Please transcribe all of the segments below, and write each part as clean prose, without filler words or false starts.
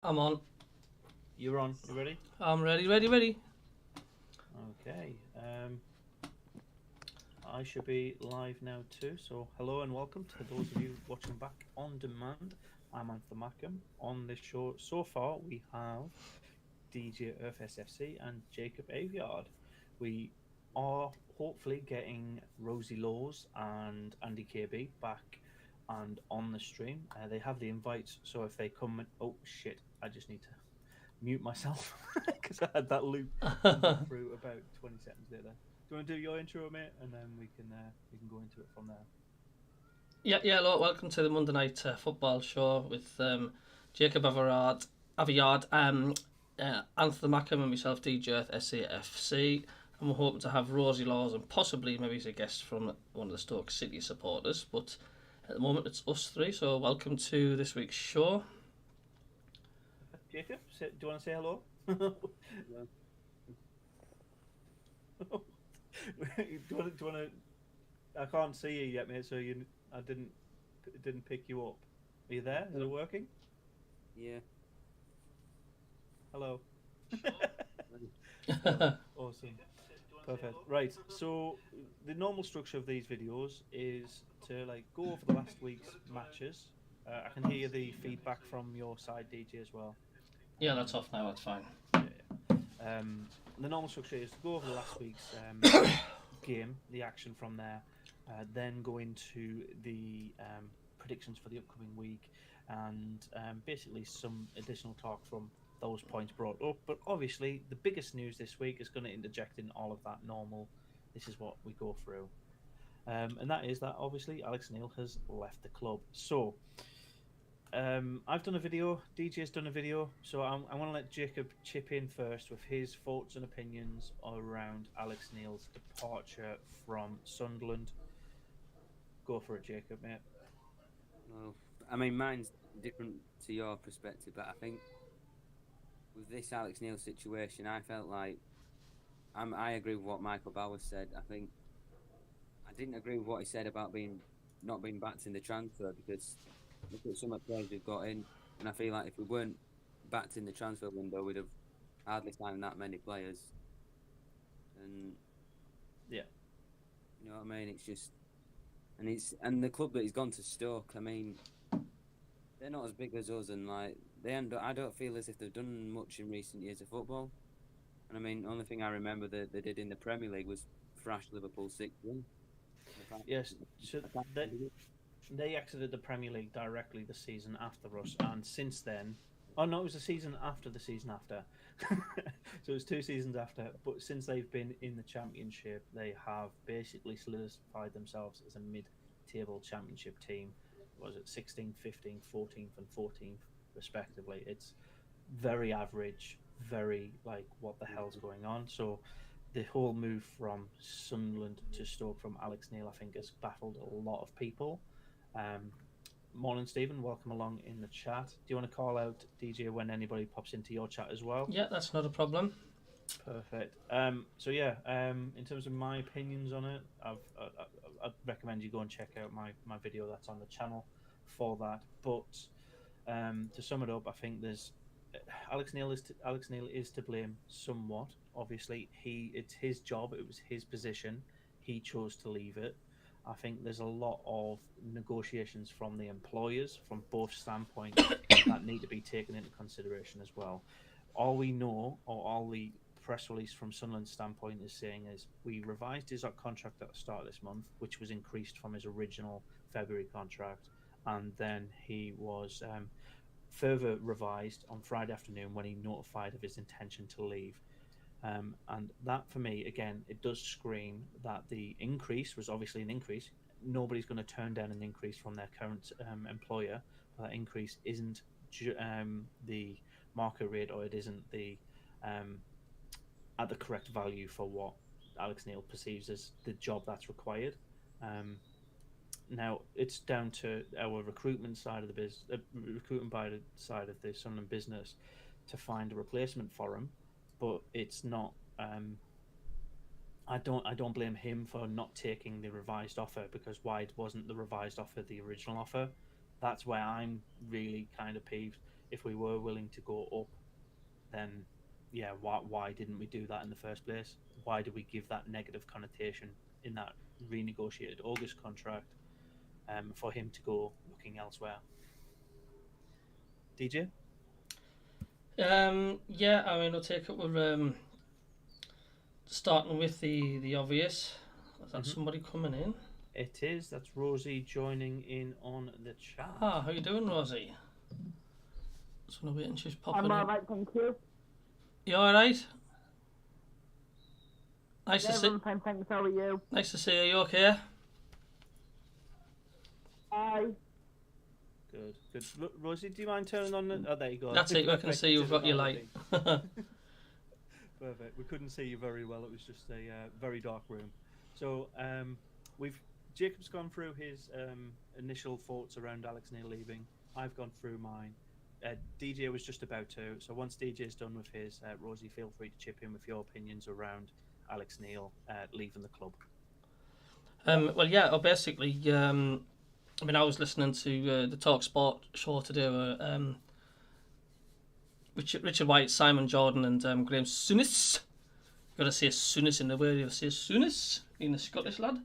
I'm on. You're on. You ready? I'm ready, ready, ready. Okay. I should be live now too. So, hello and welcome to those of you watching back on demand. I'm Anthony Mackham. On this show so far, we have DJ Earth SFC and Jacob Aviard. We are hopefully getting Rosie Laws and Andy KB back and on the stream. They have the invites, so if they come, oh shit, I just need to mute myself because I had that loop come through about 20 seconds later. Do you want to do your intro, mate, and then we can go into it from there. Yeah. Hello, welcome to the Monday night football show with Jacob Aviard, Anthony Mackham, and myself, DJ Earth SAFC. And we're hoping to have Rosie Laws and possibly maybe as a guest from one of the Stoke City supporters. But at the moment, it's us three. So welcome to this week's show. Jacob, do you want to say hello? Yeah. Do you want to? I can't see you yet, mate. So I didn't pick you up. Are you there? Is it working? Yeah. Hello. Yeah, Awesome. Perfect. Right. So the normal structure of these videos is to go over the last week's matches. I can hear the feedback from your side, DJ, as well. that's off now. That's fine. The normal structure is to go over the last week's game, the action from there, then go into the predictions for the upcoming week, and basically some additional talk from those points brought up. But obviously, the biggest news this week is going to interject in all of that normal. This is what we go through. And that is that obviously Alex Neil has left the club. So I've done a video, DJ's done a video, so I want to let Jacob chip in first with his thoughts and opinions around Alex Neil's departure from Sunderland. Go for it, Jacob, mate. Well, I mean, mine's different to your perspective, but I think with this Alex Neil situation, I felt like I agree with what Michael Bowers said. I think I didn't agree with what he said about being not being backed in the transfer because look at some of the players we've got in, and I feel like if we weren't backed in the transfer window, we'd have hardly signed that many players. And Yeah, you know what I mean? It's just and the club that he's gone to Stoke. I mean, they're not as big as us, and I don't feel as if they've done much in recent years of football. And I mean, the only thing I remember that they did in the Premier League was thrash Liverpool 6-1. yes. So I can't they, remember it. they exited the Premier League directly the season after us, and since then, oh no, it was the season after the season after. So it was 2 seasons after. But since they've been in the Championship, they have basically solidified themselves as a mid-table Championship team. Was it 16th, 15th, 14th, and 14th, respectively? It's very average, very what the hell's going on. So the whole move from Sunderland to Stoke from Alex Neil, I think, has baffled a lot of people. Um, Morning, Stephen. Welcome along in the chat. Do you want to call out DJ when anybody pops into your chat as well? Yeah, that's not a problem. Perfect. So yeah, in terms of my opinions on it, I'd recommend you go and check out my video that's on the channel for that. But to sum it up, I think there's Alex Neil is to blame somewhat. Obviously, it's his job. It was his position. He chose to leave it. I think there's a lot of negotiations from the employers from both standpoints that need to be taken into consideration as well. All we know, or all the press release from Sunderland's standpoint is saying is we revised his contract at the start of this month, which was increased from his original February contract, and then he was further revised on Friday afternoon when he notified of his intention to leave. And that, for me, again, it does scream that the increase was obviously an increase. Nobody's going to turn down an increase from their current employer. But that increase isn't the market rate, or it isn't the at the correct value for what Alex Neil perceives as the job that's required. Um, Now it's down to our recruitment side of the business, recruitment by the side of the Sunderland business, to find a replacement for him. But it's not. I don't blame him for not taking the revised offer, because why wasn't the revised offer the original offer? That's where I'm really kind of peeved. if we were willing to go up, then yeah, why didn't we do that in the first place? Why did we give that negative connotation in that renegotiated August contract for him to go looking elsewhere? DJ? Yeah, I mean, I'll take it. We're starting with the obvious. Is that somebody coming in? It is. That's Rosie joining in on the chat. Ah, how you doing, Rosie? Just want to wait and she's popping I'm in. alright, thank you. You all right? Nice to Yeah, see. I'm fine, thanks. How are you? Nice to see you. You okay? Hi. Good, good. Rosie, do you mind turning on the... Oh, there you go. That's it. I can see you've got your light. Perfect. We couldn't see you very well. It was just a very dark room. So Jacob's gone through his initial thoughts around Alex Neil leaving. I've gone through mine. DJ was just about to. So once DJ's done with his, Rosie, feel free to chip in with your opinions around Alex Neil leaving the club. Well, yeah. Basically, I mean, I was listening to the Talk Sport show today. Richard White, Simon Jordan, and Graham Souness. Got to say Souness in the way you say Souness, being a Scottish lad.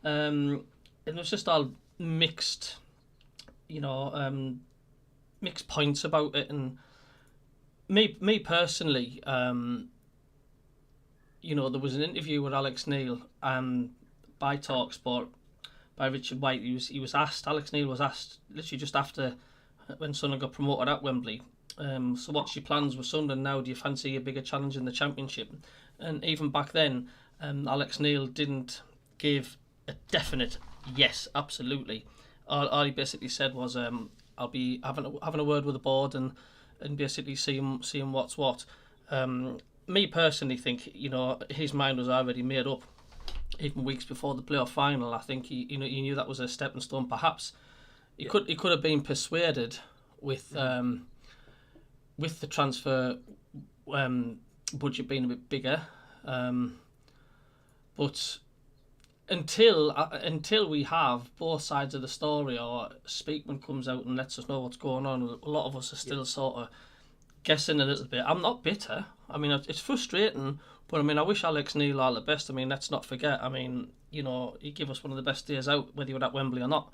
And it was just all mixed, mixed points about it. And me personally, there was an interview with Alex Neil by Talksport by Richard White. He was asked. Alex Neil was asked literally just after when Sunderland got promoted at Wembley. So what's your plans with Sunderland now? Do you fancy a bigger challenge in the Championship? And even back then, Alex Neil didn't give a definite yes, absolutely. All he basically said was, "I'll be having a word with the board and basically seeing what's what." Me personally think his mind was already made up even weeks before the playoff final. I think he knew that was a stepping stone. Perhaps he could have been persuaded with the transfer budget being a bit bigger, but until we have both sides of the story, or Speakman comes out and lets us know what's going on, a lot of us are still sort of guessing a little bit. I'm not bitter. I mean, it's frustrating, but I mean, I wish Alex Neil all the best. I mean, let's not forget. I mean, he gave us one of the best days out, whether you were at Wembley or not.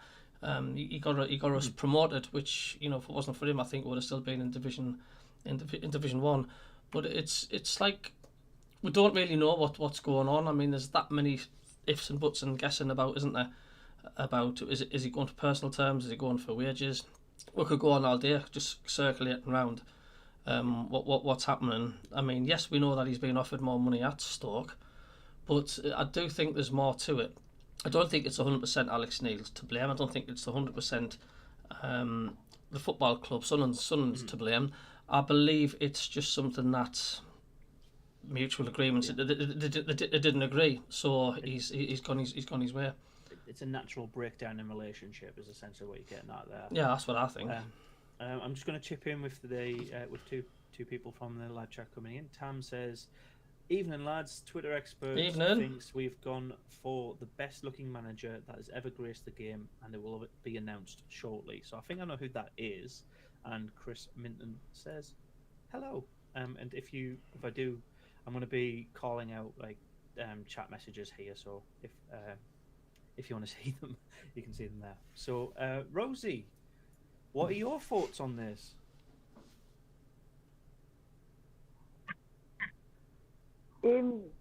He got us promoted, which if it wasn't for him, I think we would have still been in Division 1. But it's like we don't really know what's going on. I mean, there's that many ifs and buts and guessing about, isn't there? About is he going for personal terms? Is he going for wages? We could go on all day just circulating around what's happening. I mean, yes, we know that he's been offered more money at Stoke, but I do think there's more to it. I don't think it's 100% Alex Neil to blame. I don't think it's 100% the football club. Sunderland's to blame. I believe it's just something that mutual agreements. They didn't agree, so he's gone his way. It's a natural breakdown in relationship, is essentially what you're getting at there. Yeah, that's what I think. I'm just going to chip in with with two people from the live chat coming in. Tam says, "Evening lads, Twitter expert thinks we've gone for the best looking manager that has ever graced the game, and it will be announced shortly." So I think I know who that is. And Chris Minton says, "Hello." And if I do, I'm going to be calling out chat messages here. So if you want to see them, you can see them there. So Rosie, what are your thoughts on this?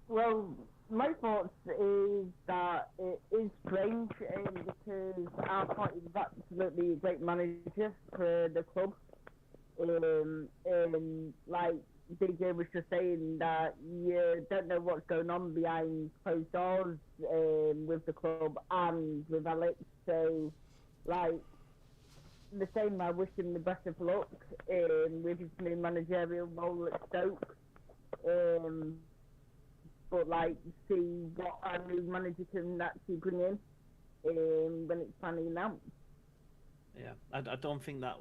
Well, my thoughts is that it is strange because I thought he was absolutely a great manager for the club. And like DJ was just saying, that you don't know what's going on behind closed doors with the club and with Alex. So, like, the same, I wish him the best of luck with his new managerial role at Stoke. But see what our new manager can actually bring in when it's finally announced. Yeah, I don't think that.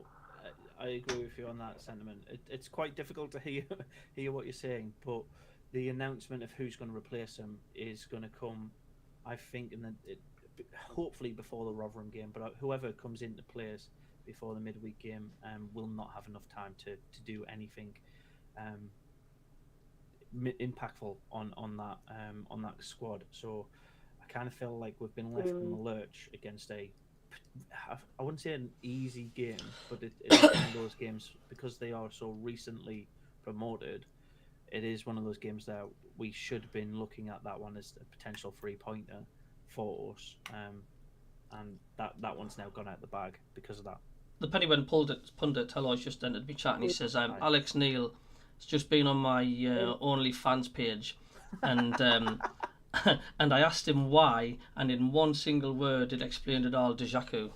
I agree with you on that sentiment. It's quite difficult to hear what you're saying, but the announcement of who's going to replace him is going to come, I think, hopefully before the Rotherham game. But whoever comes into place before the midweek game will not have enough time to do anything impactful on that squad. So I kind of feel like we've been left in the lurch against I wouldn't say an easy game, but it's one of those games, because they are so recently promoted. It is one of those games that we should have been looking at that one as a potential 3-pointer for us, and that one's now gone out the bag because of that. The Pennywhen pundit Eloy's just entered me chat, and he says, Alex Neil has just been on my OnlyFans page, and and I asked him why, and in one single word it explained it all, Dejaku.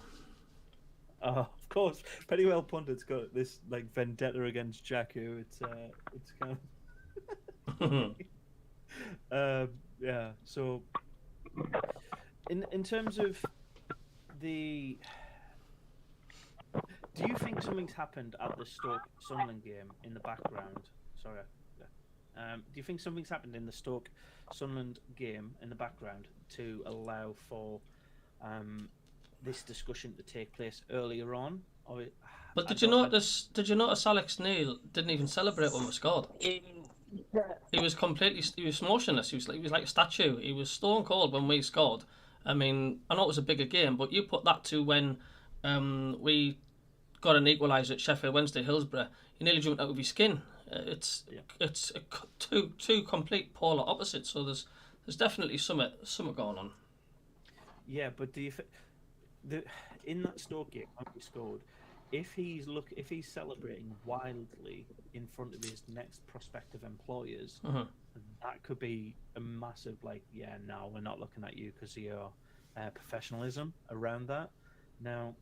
Of course, Pennywell pundit's got this like vendetta against Jakku. It's kind of yeah. So in terms of the, do you think something's happened at the Stoke Sunderland game in the background? Sorry. Do you think something's happened in the Stoke Sunderland game in the background to allow for this discussion to take place earlier on? But did you notice Alex Neil didn't even celebrate when we scored? He was motionless. He was like a statue. He was stone cold when we scored. I mean, I know it was a bigger game, but you put that to when we got an equaliser at Sheffield Wednesday, Hillsborough. He nearly jumped out of his skin. It's two complete polar opposites. So there's definitely something going on. Yeah, but do you in that Stoke game when we scored, if he's celebrating wildly in front of his next prospective employers, that could be a massive no, we're not looking at you because of your professionalism around that. Now,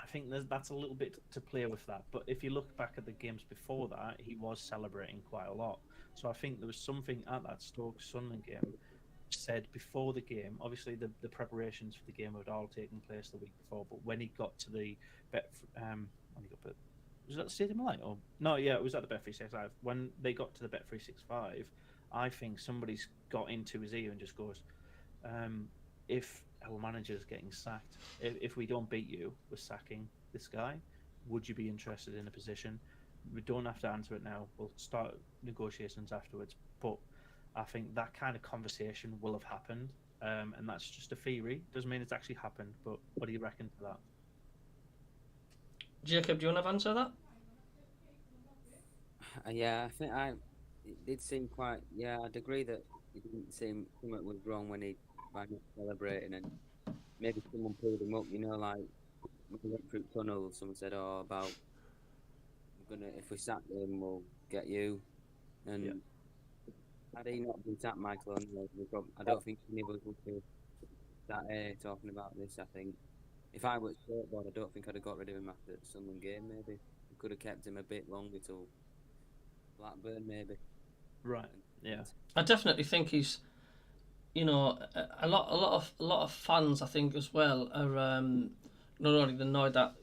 I think that's a little bit to play with that. But if you look back at the games before that, he was celebrating quite a lot. So I think there was something at that Stoke Sunderland game said before the game. Obviously, the preparations for the game had all taken place the week before. But when he got to the was that the Stadium of Light? Or no, yeah, it was at the Bet365. When they got to the Bet365, I think somebody's got into his ear and just goes, if our manager's getting sacked, if we don't beat you, we're sacking this guy. Would you be interested in a position? We don't have to answer it now. We'll start negotiations afterwards. But I think that kind of conversation will have happened, and that's just a theory. Doesn't mean it's actually happened. But what do you reckon to that? Jacob, do you want to answer that? Yeah, I think it did seem quite. Yeah, I'd agree that it didn't seem something was wrong when he by not celebrating, and maybe someone pulled him up. Like when we went through tunnel, someone said, "Oh, about if we sack him, we'll get you." And had he not been sacked, Michael, I don't think any of us would be that talking about this. I think if I was skateboard, I don't think I'd have got rid of him after the Sunderland game. Maybe we could have kept him a bit longer till Blackburn, maybe. Right. Yeah. I definitely think he's, a lot of fans, I think as well, are not only annoyed that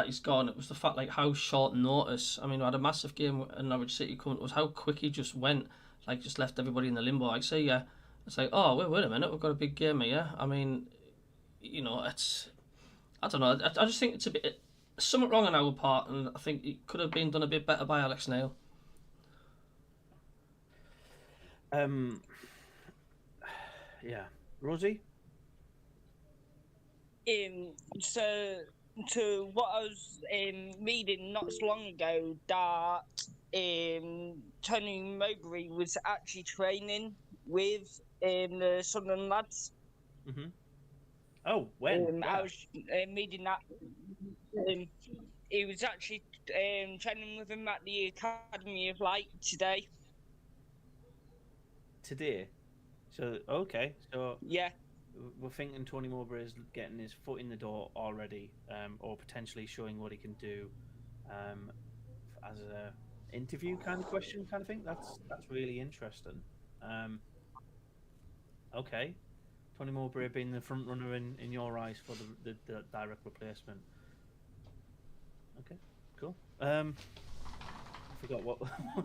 he's gone. It was the fact how short notice. I mean, we had a massive game in Norwich City coming. It was how quick he just went, just left everybody in the limbo. I say, yeah. It's like, oh, wait a minute, we've got a big game here. I mean, it's, I don't know. I just think it's a bit something wrong on our part, and I think it could have been done a bit better by Alex Neil. Yeah, Rosie. So to what I was reading not so long ago, that Tony Mowbray was actually training with the Sunderland lads. Mm-hmm. Oh, when? I was reading that. He was actually training with him at the Academy of Light today. Today? So, okay. So yeah. We're thinking Tony Mowbray is getting his foot in the door already, or potentially showing what he can do as a interview kind of question kind of thing. That's really interesting. Okay. Tony Mowbray being the front runner in your eyes for the direct replacement. Okay, cool. I forgot what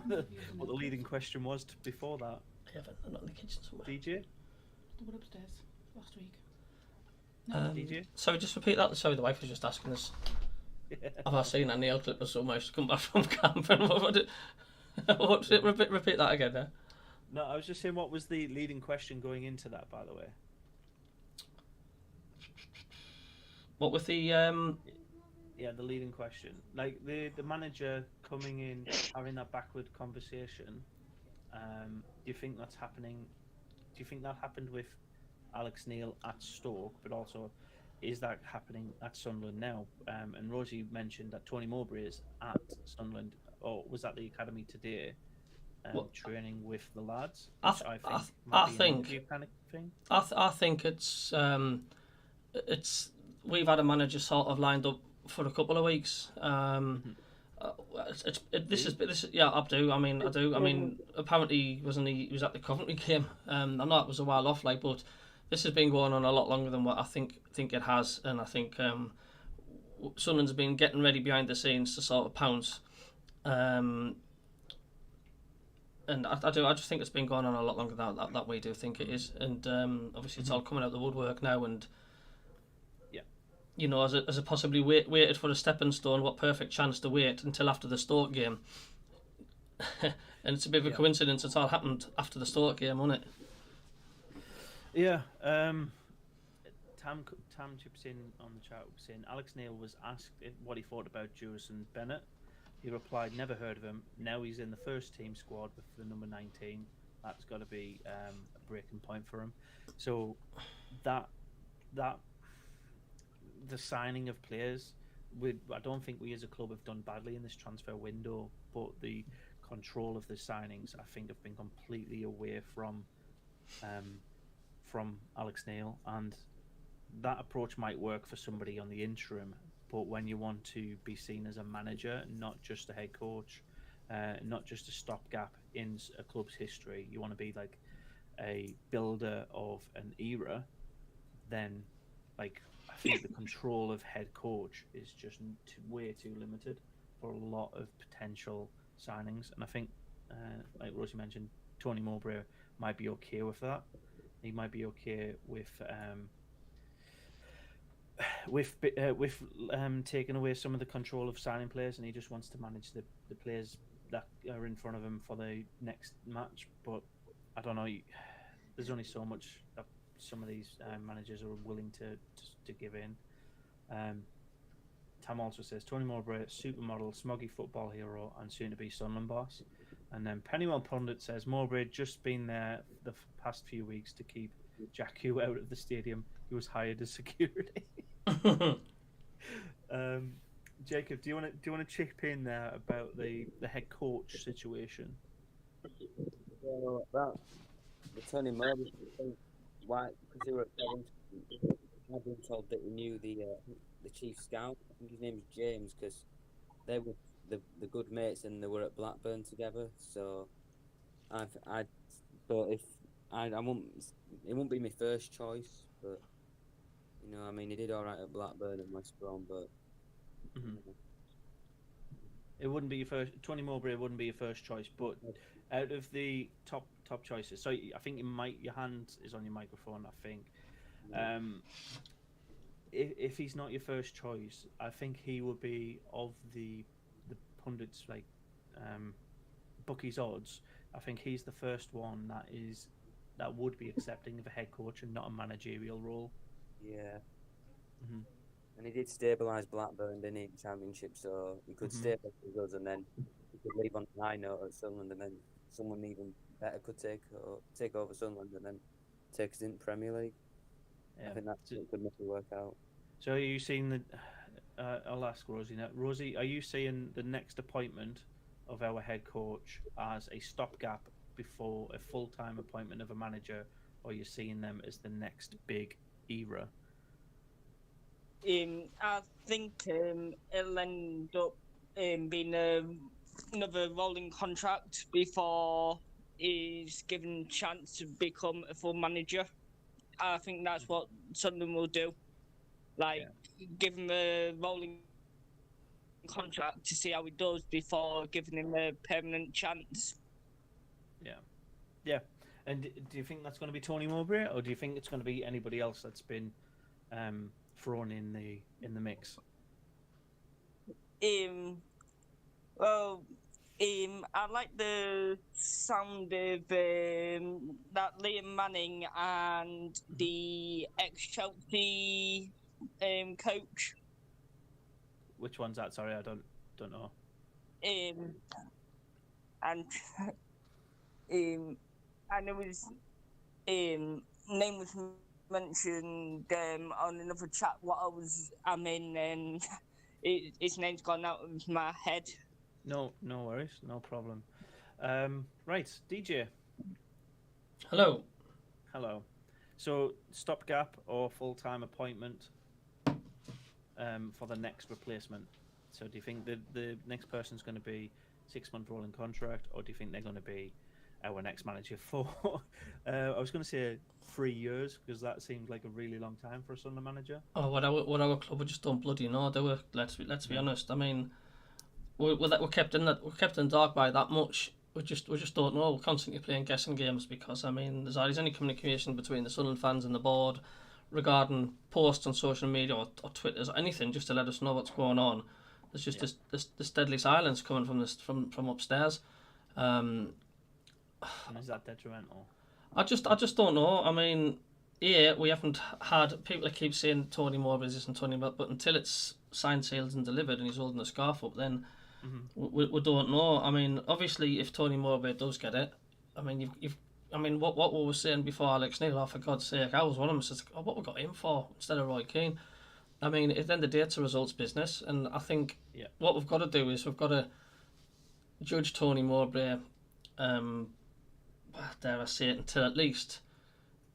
the leading question was before that. Yeah, they're not in the kitchen somewhere. DJ? They were upstairs last week. DJ? Sorry, just repeat that. Sorry, the wife was just asking us. Have I seen a nail clipper somewhere? She's come back from camp and what was it? Repeat that again there. No, I was just saying, what was the leading question going into that, by the way? What with the Yeah, the leading question. Like the manager coming in, having that backward conversation. Do you think that's happening? Do you think that happened with Alex Neil at Stoke, but also is that happening at Sunderland now? And Rosie mentioned that Tony Mowbray is at Sunderland, or was at the academy today, training with the lads, which I think might be an interview kind of thing. I think it's we've had a manager sort of lined up for a couple of weeks. This is yeah, I do. I mean, apparently he was at the Coventry game. I know it was a while off, like, but this has been going on a lot longer than what I think it has, and I think Sunderland's been getting ready behind the scenes to sort of pounce. And I just think it's been going on a lot longer than that we do think it is, and obviously it's all coming out of the woodwork now, and you know, as it possibly waited for a stepping stone, what perfect chance to wait until after the Stoke game. And it's a bit of a coincidence it's all happened after the Stoke game, wasn't it? Yeah. Tam chips in on the chat saying Alex Neil was asked what he thought about Jurison Bennett. He replied, "Never heard of him. Now he's in the first team squad with the number 19. That's got to be a breaking point for him." So that the signing of players, I don't think we as a club have done badly in this transfer window, but the control of the signings, I think, have been completely away from Alex Neil, and that approach might work for somebody on the interim, but when you want to be seen as a manager, not just a head coach, not just a stopgap in a club's history, you want to be like a builder of an era, then like I think the control of head coach is just way too limited for a lot of potential signings. And I think, like Rosie mentioned, Tony Mowbray might be okay with that. He might be okay with taking away some of the control of signing players, and he just wants to manage the players that are in front of him for the next match. But I don't know. There's only so much that some of these managers are willing to give in. Tam also says Tony Mowbray, supermodel, smoggy football hero, and soon to be Sunderland boss. And then Pennywell Pundit says Mowbray just been there the past few weeks to keep Jack Hugh out of the stadium. He was hired as security. Jacob, do you want to chip in there about the head coach situation? Well, about the Tony Mowbray thing, why? Because they were at Coventry. I've been told that he knew the chief scout. I think his name is James, because they were the good mates and they were at Blackburn together. So I thought it won't be my first choice, but you know, I mean, he did all right at Blackburn and West Brom, but it wouldn't be your first. Tony Mowbray wouldn't be your first choice, but out of the top choices, so I think your hand is on your microphone. I think. If he's not your first choice, I think he would be of the pundits, like bookies odds. I think he's the first one that would be accepting of a head coach and not a managerial role. Yeah. And he did stabilise Blackburn, didn't he, in Championship, so he could stay up with us and then he could leave on a high note at Sunderland, and then someone even better could take over Sunderland and then take us in Premier League. Yeah. I think that could make it work out. So are you seeing the... I'll ask Rosie now. Rosie, are you seeing the next appointment of our head coach as a stopgap before a full-time appointment of a manager, or are you seeing them as the next big era? I think it'll end up being another rolling contract before he's given a chance to become a full manager. I think that's what Sunderland will do. Give him a rolling contract to see how he does before giving him a permanent chance. Yeah. And do you think that's going to be Tony Mowbray, or do you think it's going to be anybody else that's been thrown in the mix? Well, I like the sound of that Liam Manning and the ex-Chelsea coach. Which one's that? Sorry, I don't know. And and it was name was mentioned on another chat what I'm in, and his name's gone out of my head. No worries, no problem. Right, DJ. Hello. Hello. So, stopgap or full-time appointment for the next replacement? So, do you think the next person's going to be 6-month rolling contract, or do you think they're going to be our next manager for? I was going to say 3 years because that seemed like a really long time for a Sunderland manager. Oh, what our club just don't bloody know, do we? Let's be honest. I mean, we're kept in the dark by that much. We just don't know. We're constantly playing guessing games because I mean, there's hardly any communication between the Sunderland fans and the board regarding posts on social media or Twitters or anything, just to let us know what's going on. There's just this deadly silence coming from upstairs. And is that detrimental? I just don't know. I mean, we haven't had people that keep saying Tony Mowbray isn't Tony, but until it's signed, sealed, and delivered, and he's holding the scarf up, then we don't know. I mean, obviously, if Tony Mowbray does get it, I mean, what we were saying before Alex Neil, for God's sake, I was one of them says, what we got him for instead of Roy Keane. I mean, at the end of the day, it's a results business, and I think what we've got to do is we've got to judge Tony Mowbray, dare I say it, until at least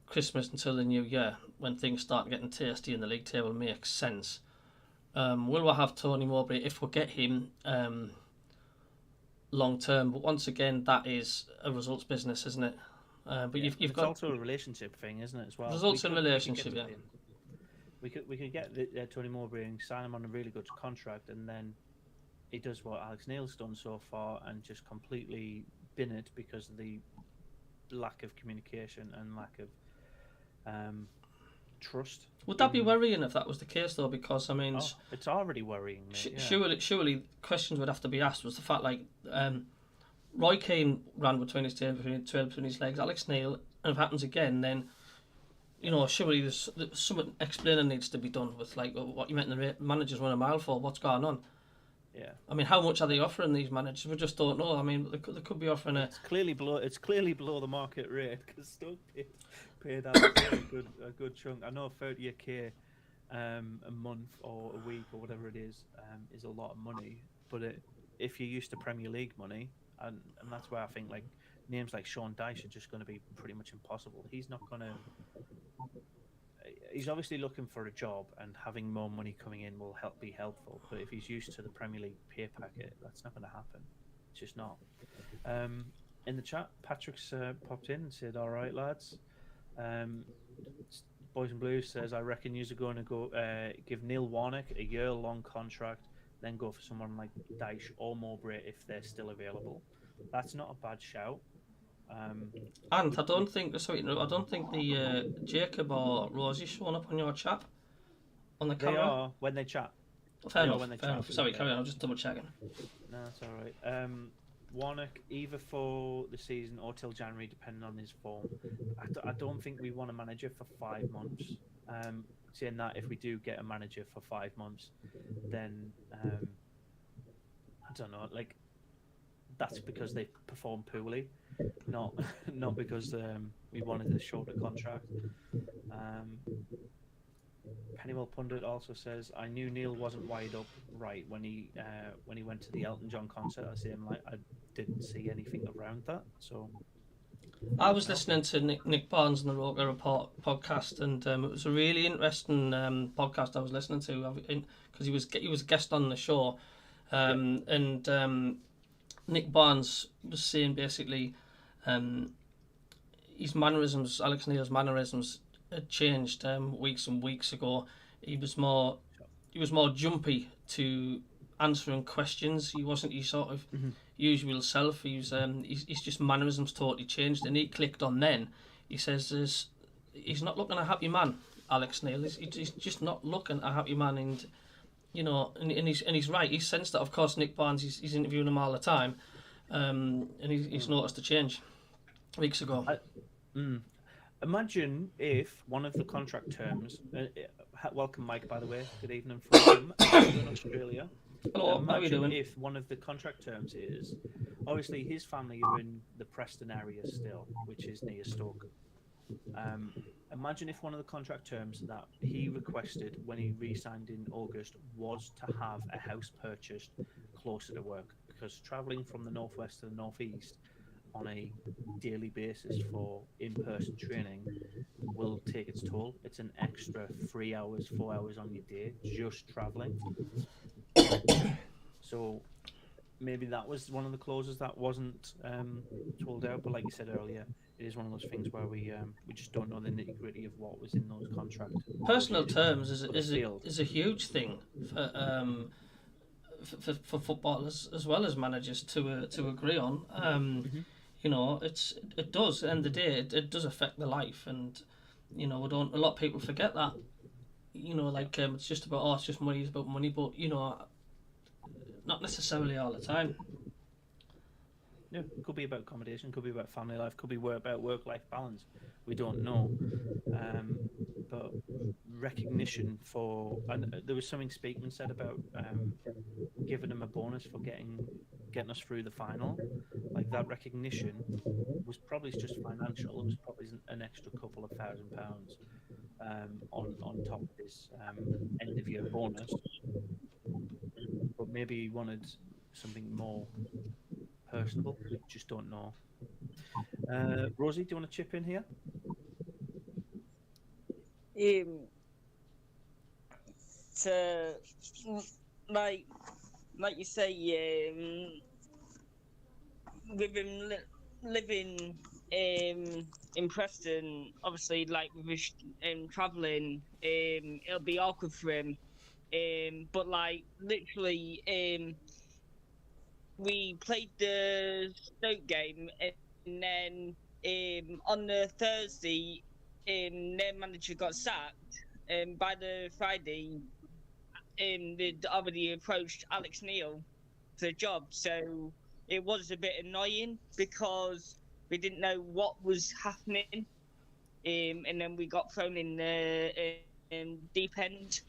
Christmas, until the new year, when things start getting tasty and the league table makes sense. Will we have Tony Mowbray if we get him long term? But once again, that is a results business, isn't it? But you've got also a relationship thing, isn't it? As well, results and relationship. Yeah. We could get Tony Mowbray and sign him on a really good contract, and then he does what Alex Neil's done so far and just completely bin it because of the lack of communication and lack of trust. Would that be worrying if that was the case, though? Because I mean, it's already worrying. Surely, questions would have to be asked. Was the fact like Roy Keane ran between his tail, between his legs, Alex Neil, and if it happens again, then surely there's some explaining needs to be done with like what you meant the managers run a mile for. What's going on? Yeah. I mean, how much are they offering these managers? We just don't know. I mean, they could be offering It's clearly below the market rate because Stoke paid out a good chunk. I know 30k a month or a week or whatever it is a lot of money. But if you're used to Premier League money, and that's why I think like names like Sean Dyche are just going to be pretty much impossible. He's not going to. He's obviously looking for a job, and having more money coming in will be helpful. But if he's used to the Premier League pay packet, that's not going to happen. It's just not. In the chat, Patrick's popped in and said, "All right, lads." Boys and Blues says, "I reckon you're going to go give Neil Warnock a year-long contract, then go for someone like Dyche or Mowbray if they're still available." That's not a bad shout. And I don't think the Jacob or Rosie showing up on your chat on the camera. They are when they chat. Fair enough. Sorry, carry on. I'm just double checking. No, it's all right. Warnock either for the season or till January, depending on his form. I don't think we want a manager for 5 months. Saying that if we do get a manager for 5 months, then I don't know. Like that's because they performed poorly, not because we wanted a shorter contract. Pennywell Pundit also says, "I knew Neil wasn't wired up right when he went to the Elton John concert. I didn't see anything around that." So I was listening to Nick Barnes and the Roker Report podcast, and it was a really interesting podcast I was listening to because he was a guest on the show, and Nick Barnes was saying basically his mannerisms, Alex Neil's mannerisms, had changed weeks and weeks ago. He was more jumpy to answering questions. He wasn't his sort of usual self. He's just mannerisms totally changed, and he clicked on then. He says he's not looking a happy man, Alex Neil. He's just not looking a happy man, and and he's right. He's sensed that. Of course, Nick Barnes, he's interviewing him all the time, and he's noticed a change weeks ago. Imagine if one of the contract terms. Welcome, Mike. By the way, good evening from Australia. Hello, how are you Imagine doing? if one of the contract terms is, obviously his family are in the Preston area still, which is near Stoke. Imagine if one of the contract terms that he requested when he re-signed in August was to have a house purchased closer to work, because travelling from the northwest to the northeast on a daily basis for in-person training will take its toll. It's an extra 3 hours, 4 hours on your day just travelling. So maybe that was one of the clauses that wasn't told out. But like you said earlier, it is one of those things where we just don't know the nitty gritty of what was in those contracts. Personal terms is a huge thing for footballers as well as managers to agree on. It does. At the end of the day, it does affect the life, and a lot of people forget that. It's just about it's just money, it's about money, but not necessarily all the time. Yeah, it could be about accommodation, could be about family life, could be about work-life balance. We don't know. But recognition for, and there was something Speakman said about giving him a bonus for getting us through the final. Like, that recognition was probably just financial. It was probably an extra couple of £1,000 on top of his end of year bonus. But maybe he wanted something more personable. We just don't know. Rosie, do you want to chip in here? So, like you say, with him living in Preston, obviously, like with his travelling, it'll be awkward for him. But like literally, we played the Stoke game, and then on the Thursday, their manager got sacked. And by the Friday, they'd already approached Alex Neil for the job. So it was a bit annoying because we didn't know what was happening, and then we got thrown in the deep end.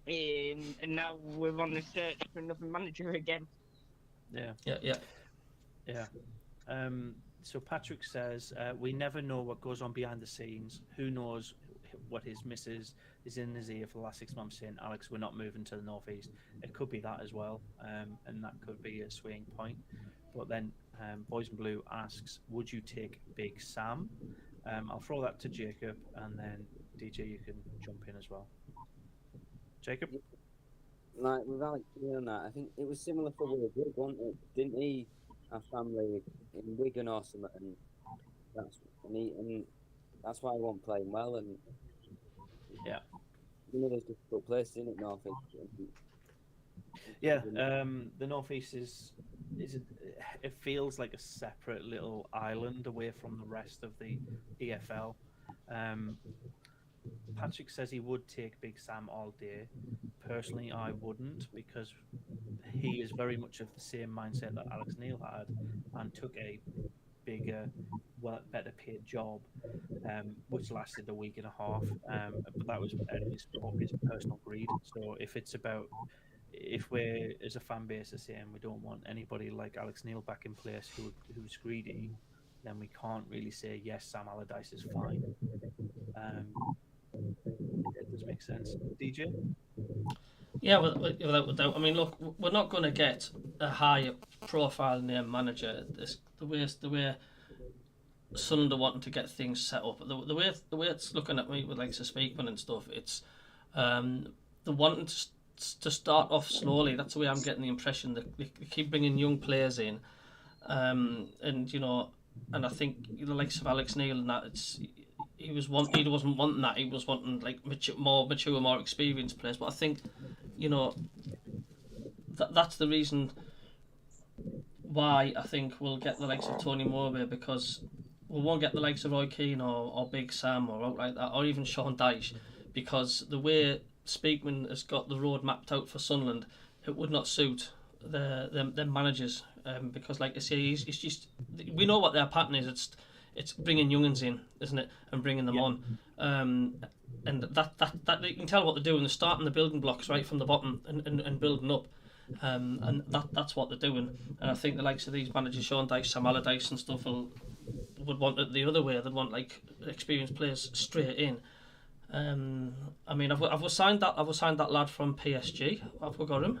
And now we're on the search for another manager again. Yeah. So Patrick says, we never know what goes on behind the scenes. Who knows what his missus is in his ear for the last 6 months saying, Alex, we're not moving to the northeast. It could be that as well, and that could be a swaying point. But then Boys in Blue asks, would you take Big Sam? I'll throw that to Jacob, and then DJ, you can jump in as well. Jacob? Like, with Alex doing that, I think it was similar for Will Grigg, wasn't it? Didn't he have family in Wigan or something? And that's why he wasn't playing well. And yeah, there's difficult places in it, North East. Yeah, the Northeast is it feels like a separate little island away from the rest of the EFL. Patrick says he would take Big Sam all day. Personally, I wouldn't, because he is very much of the same mindset that Alex Neil had and took a bigger, better paid job, which lasted a week and a half. But that was his personal greed. So if we're, as a fan base, are saying we don't want anybody like Alex Neil back in place who's greedy, then we can't really say, yes, Sam Allardyce is fine. It does make sense. DJ? Yeah, without doubt. I mean, look, we're not going to get a high profile name manager. The way Sunderland are wanting to get things set up. The way it's looking at me with like Speakman and stuff. It's the wanting to start off slowly. That's the way I'm getting the impression that they keep bringing young players in, and I think the likes of Alex Neil and that he wasn't wanting that. He was wanting like more mature, more experienced players. But I think that's the reason why I think we'll get the likes of Tony Mowbray, because we won't get the likes of Roy Keane or Big Sam or out like that, or even Sean Dyche, because the way Speakman has got the road mapped out for Sunderland, it would not suit their managers, because, like I say, it's just, we know what their pattern is. It's bringing young'uns in, isn't it, and bringing them on. And that you can tell what they're doing. They're starting the building blocks right from the bottom and building up. And that's what they're doing. And I think the likes of these managers, Sean Dyche, Sam Allardyce and stuff, would want it the other way. They'd want like experienced players straight in. I mean, I've signed that lad from PSG. Have we got him?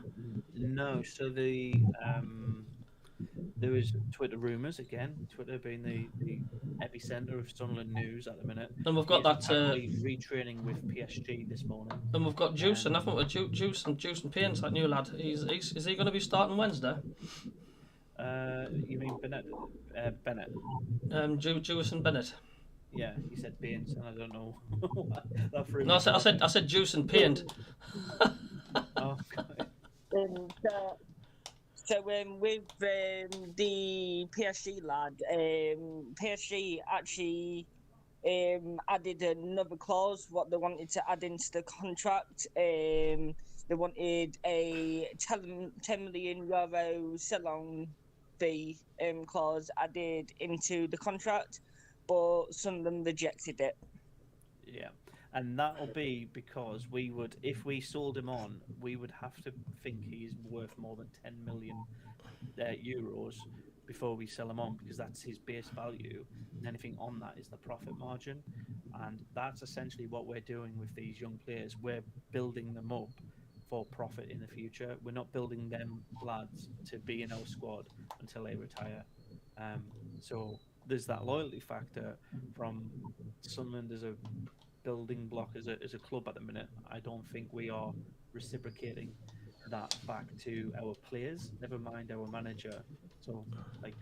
No, so there was Twitter rumours again. Twitter being the epicenter of Sunderland news at the minute. And we've got He's that. apparently retraining with PSG this morning. And we've got Juice, and haven't we? Juice and Payne's that new lad. Is he going to be starting Wednesday? You mean Bennett? Bennett. Juice and Bennett. Yeah, he said Baines, and I don't know what that fruit. No, I said Juice and Payne. Oh, God. So with the PSG lad, PSG actually added another clause. What they wanted to add into the contract, they wanted a 10 million euro sell-on fee clause added into the contract, but some of them rejected it. Yeah, and that'll be because we would, if we sold him on, we would have to think he's worth more than 10 million euros before we sell him on, because that's his base value, and anything on that is the profit margin. And that's essentially what we're doing with these young players. We're building them up for profit in the future. We're not building them lads to be in our squad until they retire. So there's that loyalty factor from Sunderland as a building block, as a club at the minute. I don't think we are reciprocating that back to our players, never mind our manager. So like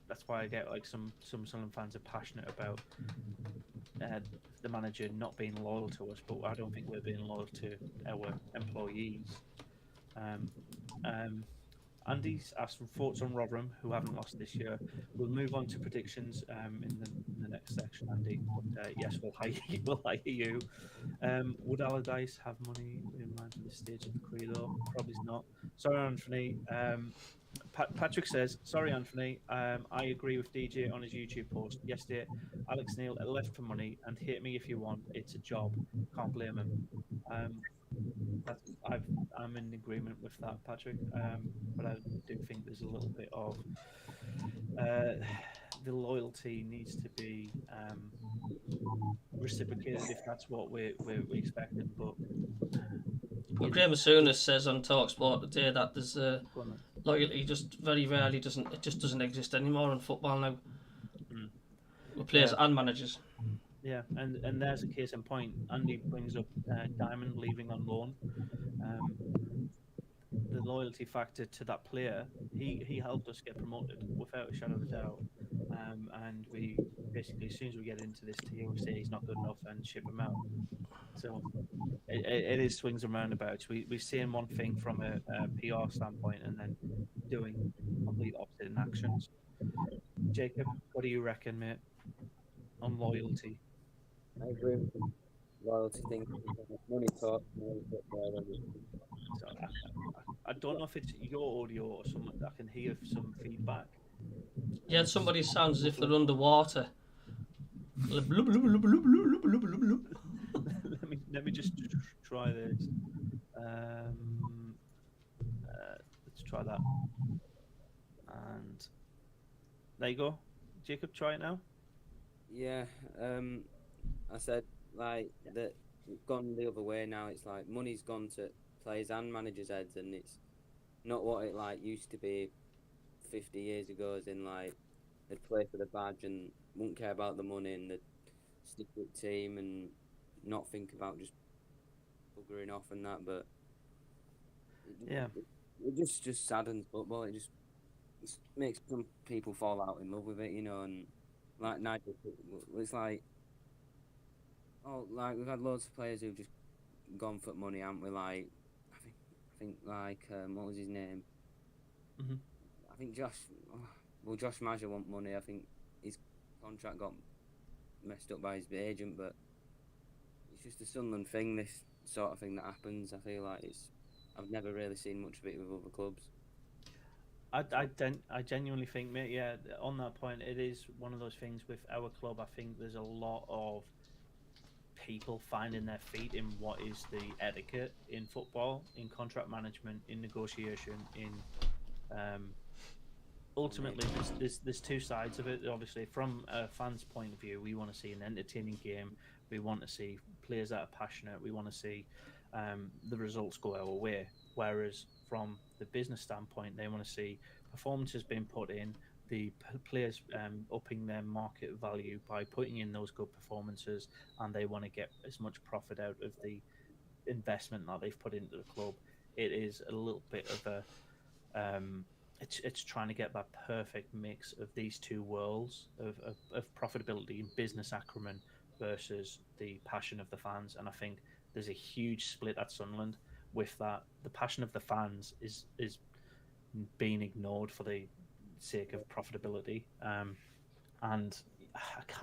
that's why I get like some Sunderland fans are passionate about the manager not being loyal to us, but I don't think we're being loyal to our employees. Andy's asked some thoughts on Rotherham, who haven't lost this year. We'll move on to predictions in the next section, Andy. But, yes, we'll hire you. Would Allardyce have money in mind for this stage of the career, though? Probably not. Sorry, Anthony. Patrick says, sorry, Anthony. I agree with DJ on his YouTube post yesterday. Alex Neil left for money, and hate me if you want. It's a job. Can't blame him. I'm in agreement with that, Patrick. But I do think there's a little bit of the loyalty needs to be reciprocated if that's what we're expecting. But Well, Graham Souness says on TalkSport today that there's loyalty just very rarely doesn't exist anymore in football now. With players and managers. Yeah, and there's a case in point. Andy brings up Diamond leaving on loan. The loyalty factor to that player, he helped us get promoted without a shadow of a doubt. And we basically, as soon as we get into this tier, we say he's not good enough and ship him out. So it is swings and roundabouts. We're seeing one thing from a PR standpoint and then doing complete opposite in actions. Jacob, what do you reckon, mate, on loyalty? I agree with the loyalty thing. Money talk. So I don't know if it's your audio or something. I can hear some feedback. Yeah, somebody sounds as if they're underwater. let me just try this. Let's try that. And there you go. Jacob, try it now. Yeah, I said like that we've gone the other way now. It's like money's gone to players and managers' heads, and it's not what it like used to be 50 years ago. As in, like they'd play for the badge and wouldn't care about the money, and they'd stick with the team and not think about just buggering off and that. But it just saddens football. It just makes some people fall out in love with it, you know. And like Nigel, it's like, like we've had loads of players who've just gone for money, haven't we? Like, I think like what was his name? Mm-hmm. I think Josh Maja want money. I think his contract got messed up by his agent, but it's just a Sunderland thing. This sort of thing that happens. I feel like I've never really seen much of it with other clubs. I genuinely think, mate, yeah, on that point, it is one of those things with our club. I think there's a lot of people finding their feet in what is the etiquette in football, in contract management, in negotiation, in ultimately there's two sides of it. Obviously, from a fan's point of view, we want to see an entertaining game. We want to see players that are passionate. We want to see the results go our way. Whereas from the business standpoint, they want to see performances being put in, the players upping their market value by putting in those good performances, and they want to get as much profit out of the investment that they've put into the club. It is a little bit of a it's trying to get that perfect mix of these two worlds of profitability and business acumen versus the passion of the fans. And I think there's a huge split at Sunderland with that. The passion of the fans is being ignored for the sake of profitability. And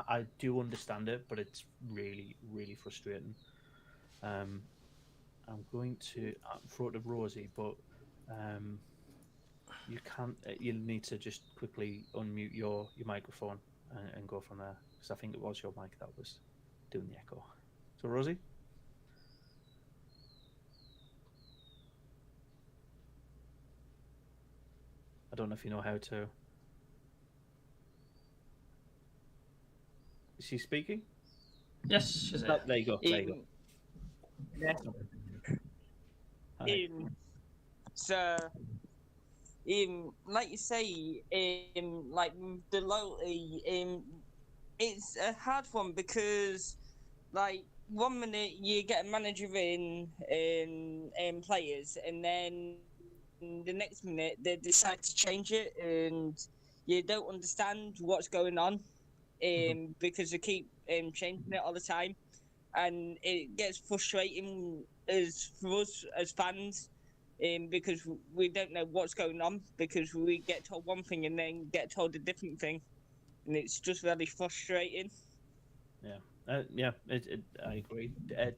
I do understand it, but it's really, really frustrating. I'm going to throw it to Rosie, but you can't. You need to just quickly unmute your microphone and go from there, because I think it was your mic that was doing the echo. So Rosie. I don't know if you know how to. Is she speaking? Yes, she's Oh, here. there you go. There you go. Hi. So, like you say, like the loyalty, it's a hard one because, like, 1 minute you get a manager in players, and then the next minute they decide to change it, and you don't understand what's going on, because they keep changing it all the time, and it gets frustrating as for us as fans. Because we don't know what's going on, because we get told one thing and then get told a different thing, and it's just really frustrating. Yeah. I agree.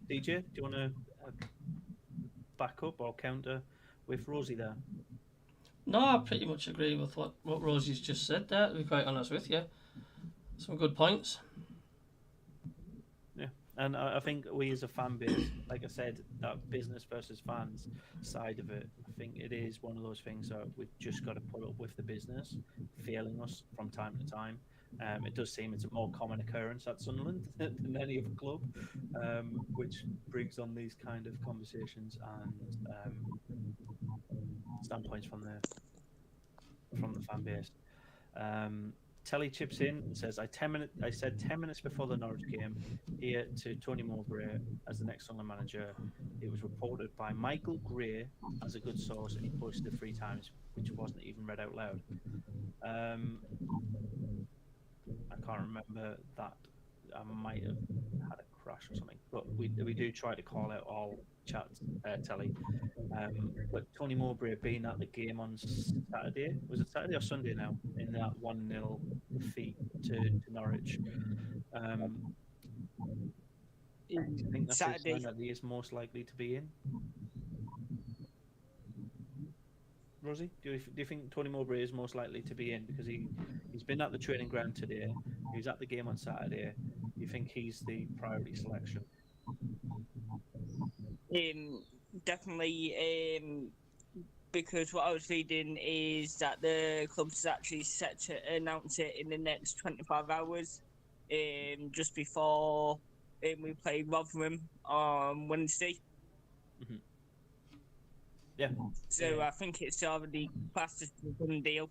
DJ, do you want to back up or counter with Rosie there? No, I pretty much agree with what Rosie's just said there, to be quite honest with you. Some good points. Yeah, and I think we as a fan base, like I said, that business versus fans side of it, I think it is one of those things that we've just got to put up with the business failing us from time to time. It does seem it's a more common occurrence at Sunderland than any other club, which brings on these kind of conversations and standpoints from the fan base. Telly chips in and says, I said 10 minutes before the Norwich game here to Tony Mowbray as the next Sunderland manager. It was reported by Michael Gray as a good source, and he posted it 3 times, which wasn't even read out loud. I can't remember that. I might have had a crash or something, but we do try to call out all chats, Telly. But Tony Mowbray being at the game on Saturday, was it Saturday or Sunday now, in that 1-0 defeat to Norwich? Do you think that's a Saturday. sign that he is most likely to be in? Rosie, do you think Tony Mowbray is most likely to be in, because he's been at the training ground today, he's at the game on Saturday? Do you think he's the priority selection? Definitely, because what I was reading is that the club's actually set to announce it in the next 25 hours, just before we play Rotherham on Wednesday. Mm-hmm. Yeah. So Yeah. I think it's already classed as a done deal.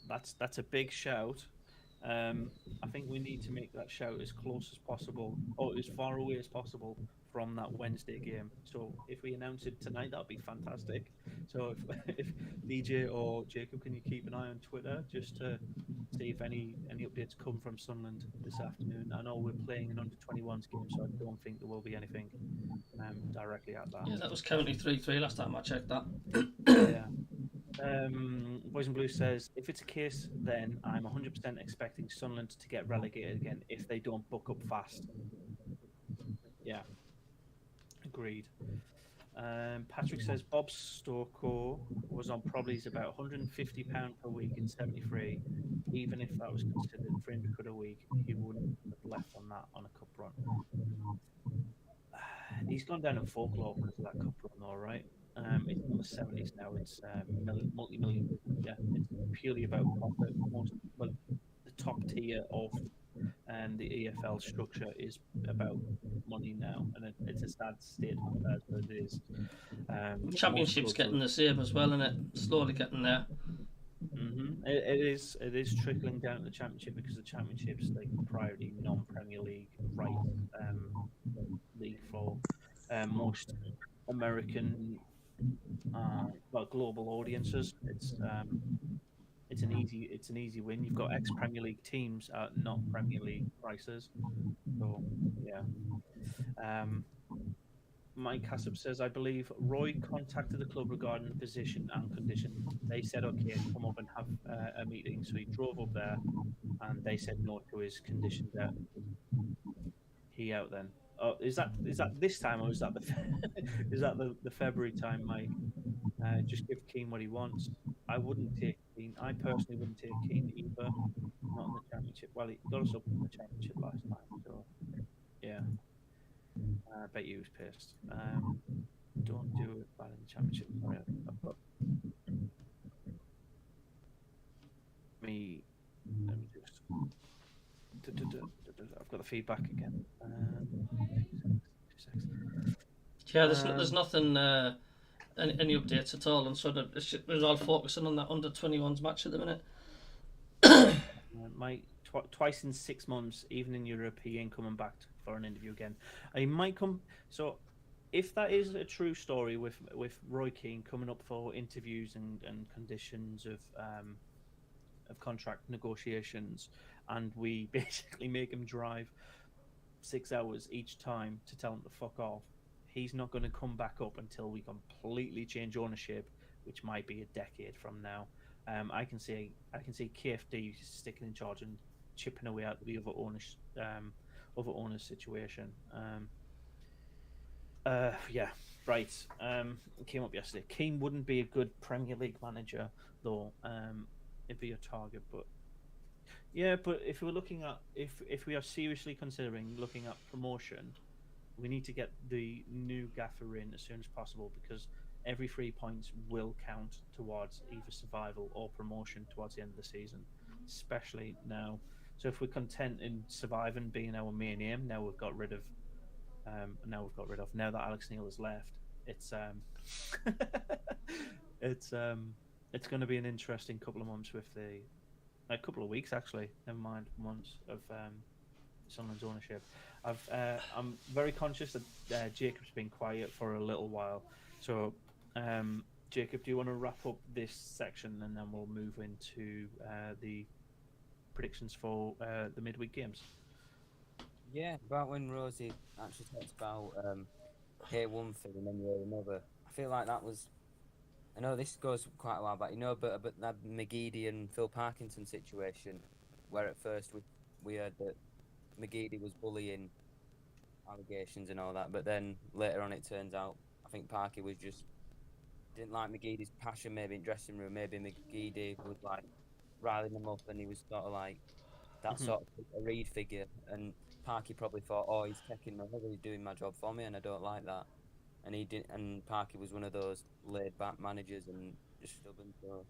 That's a big shout. I think we need to make that shout as close as possible, or as far away as possible from that Wednesday game. So if we announce it tonight, that'd be fantastic. So if DJ or Jacob, can you keep an eye on Twitter just to see if any updates come from Sunderland this afternoon? I know we're playing an under-21s game, so I don't think there will be anything directly at that. Yeah, that was currently 3-3 last time I checked that. Yeah. Boys and Blues says, if it's a case, then I'm 100% expecting Sunderland to get relegated again if they don't book up fast. Yeah. Agreed. Patrick says Bob Storko was on probably about £150 per week in '73. Even if that was considered £300 a week, he wouldn't have left on that on a cup run. He's gone down in folklore because of that cup run, though, right? It's not the '70s now; it's multi-million. Yeah, it's purely about profit. The top tier of the EFL structure is about money now, and it's a sad state of affairs, but it is. Championship's getting the same as well, and it slowly getting there. It is trickling down to the championship because the championship's like priority non-Premier League right league for most American global audiences. It's an easy win. You've got ex-Premier League teams at not Premier League prices. So yeah. Mike Hassab says, I believe Roy contacted the club regarding the position and condition. They said, okay, come up and have a meeting. So he drove up there and they said no to his condition that he out then. Oh, is that this time or is that the February time, Mike? Just give Keane what he wants. I wouldn't take Keane. I personally wouldn't take Keane either. Not in the championship. Well, he got us up in the championship last time, so yeah. I bet you he was pissed. Don't do it bad in the championship. Sorry, let me just. I've got the feedback again. Yeah, there's nothing, any updates at all, and sort of we're all focusing on that under-21s match at the minute. Mike, twice in 6 months, even in Europe, he ain't coming back for an interview again. He might come. So, if that is a true story with Roy Keane coming up for interviews and conditions of contract negotiations, and we basically make him drive 6 hours each time to tell him to fuck off, he's not going to come back up until we completely change ownership, which might be a decade from now. I can see KFD sticking in charge and chipping away at the other owners situation. Yeah, right. It came up yesterday. Keane wouldn't be a good Premier League manager, though. It'd be a target, but yeah. But if we're looking at if we are seriously considering looking at promotion, we need to get the new gaffer in as soon as possible because every 3 points will count towards either survival or promotion towards the end of the season, especially now. So if we're content in surviving being our main aim, now that Alex Neil has left, it's it's going to be an interesting couple of months with a couple of weeks actually. Never mind months of Sunderland's ownership. I'm very conscious that Jacob's been quiet for a little while, so. Jacob, do you want to wrap up this section and then we'll move into the predictions for the midweek games? Yeah, about when Rosie actually talked about hear one thing and then hear another. I feel like that was. I know this goes quite a while back, but that McGeady and Phil Parkinson situation, where at first we heard that McGeady was bullying allegations and all that, but then later on it turns out I think Parky was just didn't like McGeady's passion maybe in dressing room. Maybe McGeady was like riling them up, and he was sort of like that sort of a Reed figure. And Parky probably thought, "Oh, he's taking my he's doing my job for me, and I don't like that." And he didn't. And Parky was one of those laid back managers and just stubborn. So,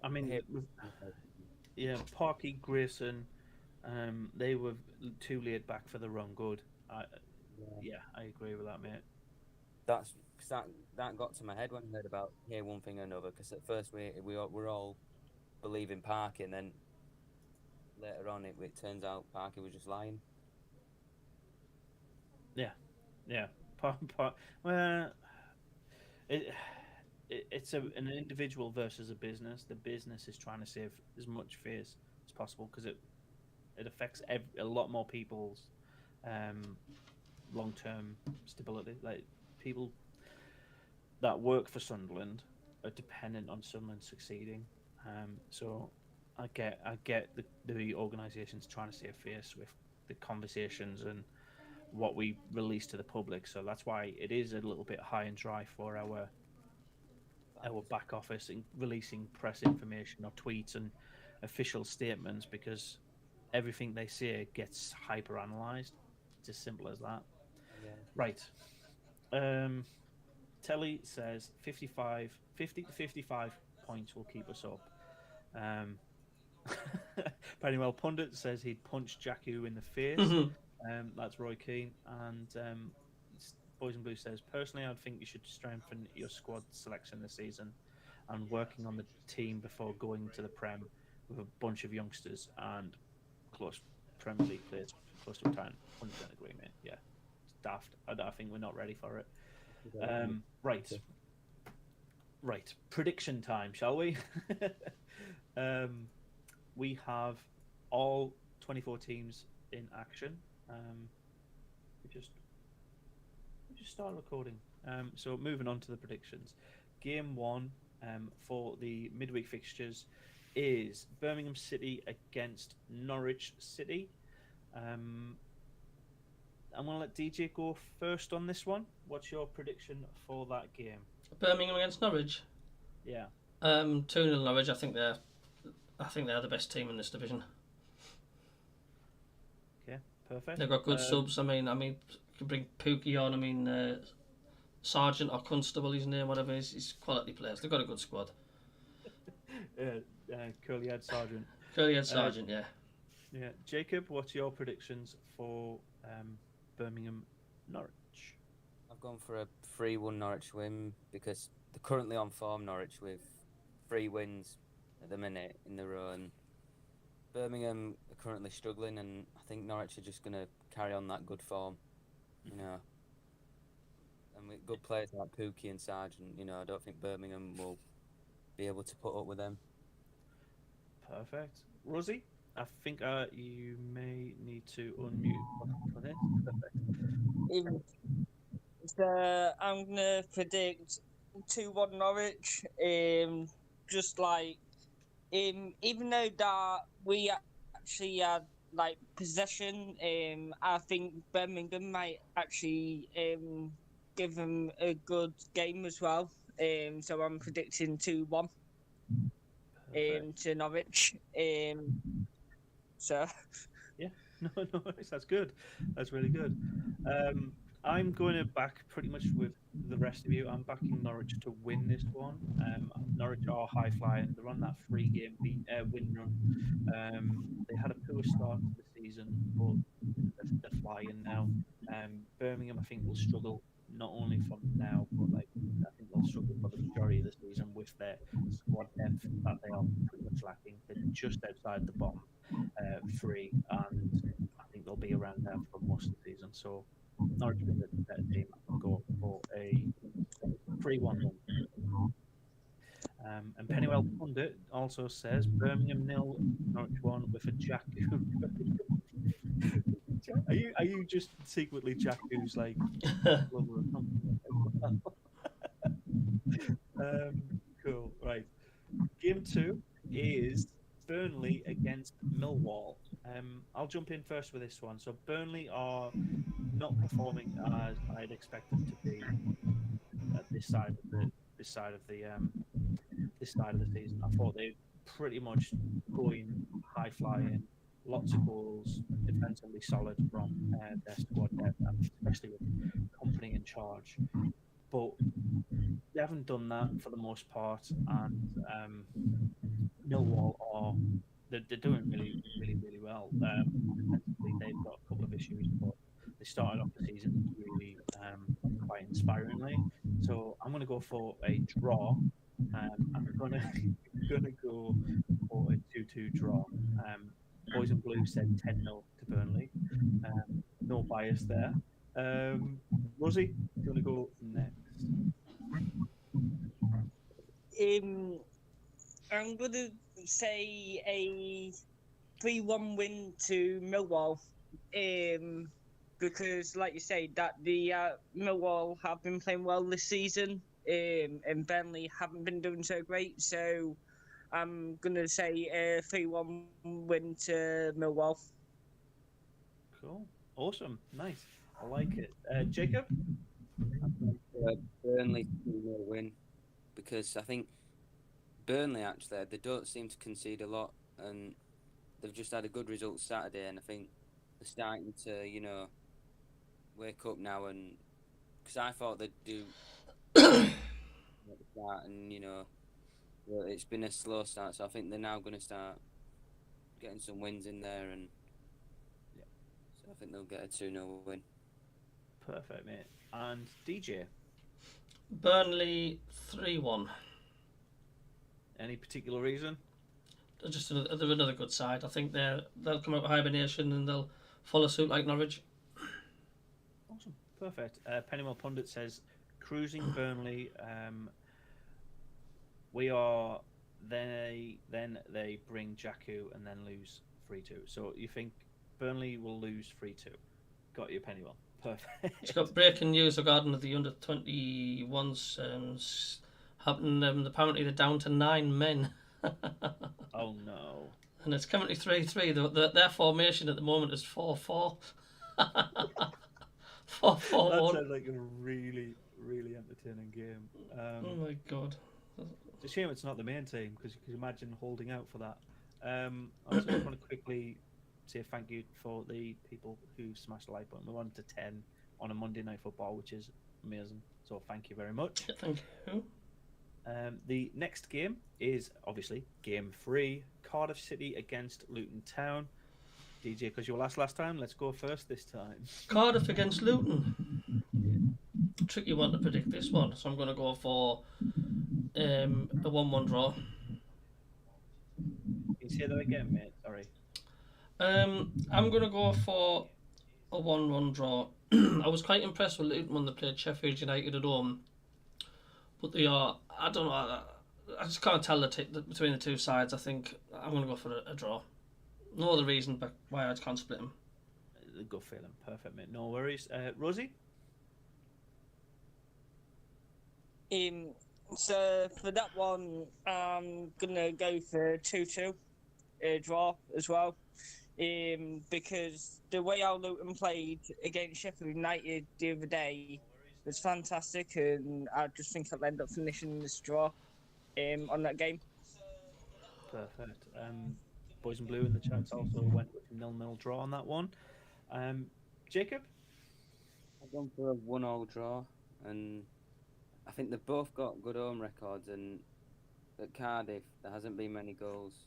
I mean, yeah, Parky, Grayson, they were too laid back for their own good. I agree with that, mate. That's that got to my head when I heard about hear one thing or another. Because at first we were all believing Parky, and then later on it turns out Parky was just lying. Yeah. Well, it's an individual versus a business. The business is trying to save as much face as possible because it affects a lot more people's long-term stability. Like people that work for Sunderland are dependent on Sunderland succeeding. So I get the organisation's trying to save face with the conversations and what we release to the public. So that's why it is a little bit high and dry for our back office in releasing press information or tweets and official statements, because everything they say gets hyper analyzed. It's as simple as that. Yeah. Right. Telly says 50 to 55 points will keep us up. Pennywell Pundit says he'd punch Jakku in the face. That's Roy Keane. And Boys and Blue says, personally, I think you should strengthen your squad selection this season and working on the team before going to the Prem with a bunch of youngsters and close Premier League players close to retirement. 100% agree, mate. Yeah, it's daft. I think we're not ready for it. Right. Prediction time, shall we? We have all 24 teams in action. We just started recording. So moving on to the predictions. Game 1 for the midweek fixtures is Birmingham City against Norwich City. I'm going to let DJ go first on this one. What's your prediction for that game? Birmingham against Norwich. Yeah. 2-0 Norwich. I think they're the best team in this division. Okay, perfect. They've got good subs. I mean, you can bring Pookie on. I mean, Sergeant or Constable, his name, whatever. He's quality players. They've got a good squad. Curly-head Sergeant. Curly-head Sergeant, yeah. Yeah, Jacob, what's your predictions for Birmingham Norwich? I've gone for a 3-1 Norwich win because they're currently on form, Norwich, with 3 wins at the minute in the row. And Birmingham are currently struggling, and I think Norwich are just going to carry on that good form, you know. And with good players like Pookie and Sargent, you know, I don't think Birmingham will be able to put up with them. Perfect. Rosie, I think you may need to unmute for this. Perfect. So I'm going to predict 2-1 Norwich. Just like, even though that we actually had like possession, I think Birmingham might actually give them a good game as well. So I'm predicting 2-1 to Norwich. So yeah, no, that's good. That's really good. I'm going to back pretty much with the rest of you. I'm backing Norwich to win this one. Norwich are high flying. They're on that 3-game win run. They had a poor start to the season, but they're flying now. Birmingham, I think, will struggle not only from now, but I think they'll struggle for the majority of the season with their squad depth that they are pretty much lacking. They're just outside the bottom 3, and I think they'll be around there for most of the season. So Norwich being the better team, I'm going to go for a 3-1 win. And Pennywell Pundit also says Birmingham 0, Norwich 1 with a Jakku. Are you just secretly Jakku's like lover or something? Cool. Right. Game 2 is Burnley against Millwall. I'll jump in first with this one. So Burnley are not performing as I'd expect them to be at this side of the season. I thought they'd pretty much going high flying, lots of goals, defensively solid from their squad depth, especially with Company in charge. But they haven't done that for the most part, and Millwall are they're doing really, really, really well. Defensively, they've got a couple of issues, but they started off the season really quite inspiringly. So I'm going to go for a draw. I'm going to go for a 2-2 draw. Boys and Blue said 10-0 to Burnley. No bias there. Rosie, do you want to go next? I'm going to say a 3-1 win to Millwall. Because, like you say, that the Millwall have been playing well this season, and Burnley haven't been doing so great. So I'm going to say a 3-1 win to Millwall. Cool. Awesome. Nice. I like it. Jacob? Burnley 2-0 win because I think Burnley actually they don't seem to concede a lot and they've just had a good result Saturday and I think they're starting to wake up now and because I thought they'd do at the start and well, it's been a slow start so I think they're now going to start getting some wins in there and Yeah. so I think they'll get a 2-0 win. Perfect, mate. And DJ? Burnley 3-1. Any particular reason? They're another good side. I think they'll come out of hibernation and they'll follow suit like Norwich. Awesome. Perfect. Pennywell Pundit says, cruising Burnley. We are then they bring Jakku and then lose 3-2. So you think Burnley will lose 3-2? Got you, Pennywell. Perfect. It's got breaking news regarding the under 21s happening. Apparently they're down to 9 men. Oh no. And it's currently 3-3. Their formation at the moment is 4-4. 4-4-1. That sounds like a really, really entertaining game. Oh my god. It's a shame it's not the main team because you could imagine holding out for that. I also just want to quickly say thank you for the people who smashed the like button. We're on to 10 on a Monday Night Football, which is amazing. So thank you very much. Thank you. The next game is obviously game 3, Cardiff City against Luton Town. DJ, because you were last time, let's go first this time. Cardiff against Luton. Tricky one to predict this one, so I'm going to go for a 1-1 draw. Can you say that again, mate? Sorry. I'm going to go for a 1-1 draw. I was quite impressed with Luton when they played Sheffield United at home. But they are, I don't know, I just can't tell between the two sides. I think I'm going to go for a draw. No other reason but why I can't split them. Good feeling. Perfect, mate. No worries. Rosie? So for that one, I'm going to go for 2-2 draw as well. Because the way our Luton played against Sheffield United the other day was fantastic, and I just think I'll end up finishing this draw on that game. Perfect. Boys in Blue in the chat also went with a 0-0 draw on that one. Jacob? I've gone for a 1-1 draw, and I think they've both got good home records. And at Cardiff, there hasn't been many goals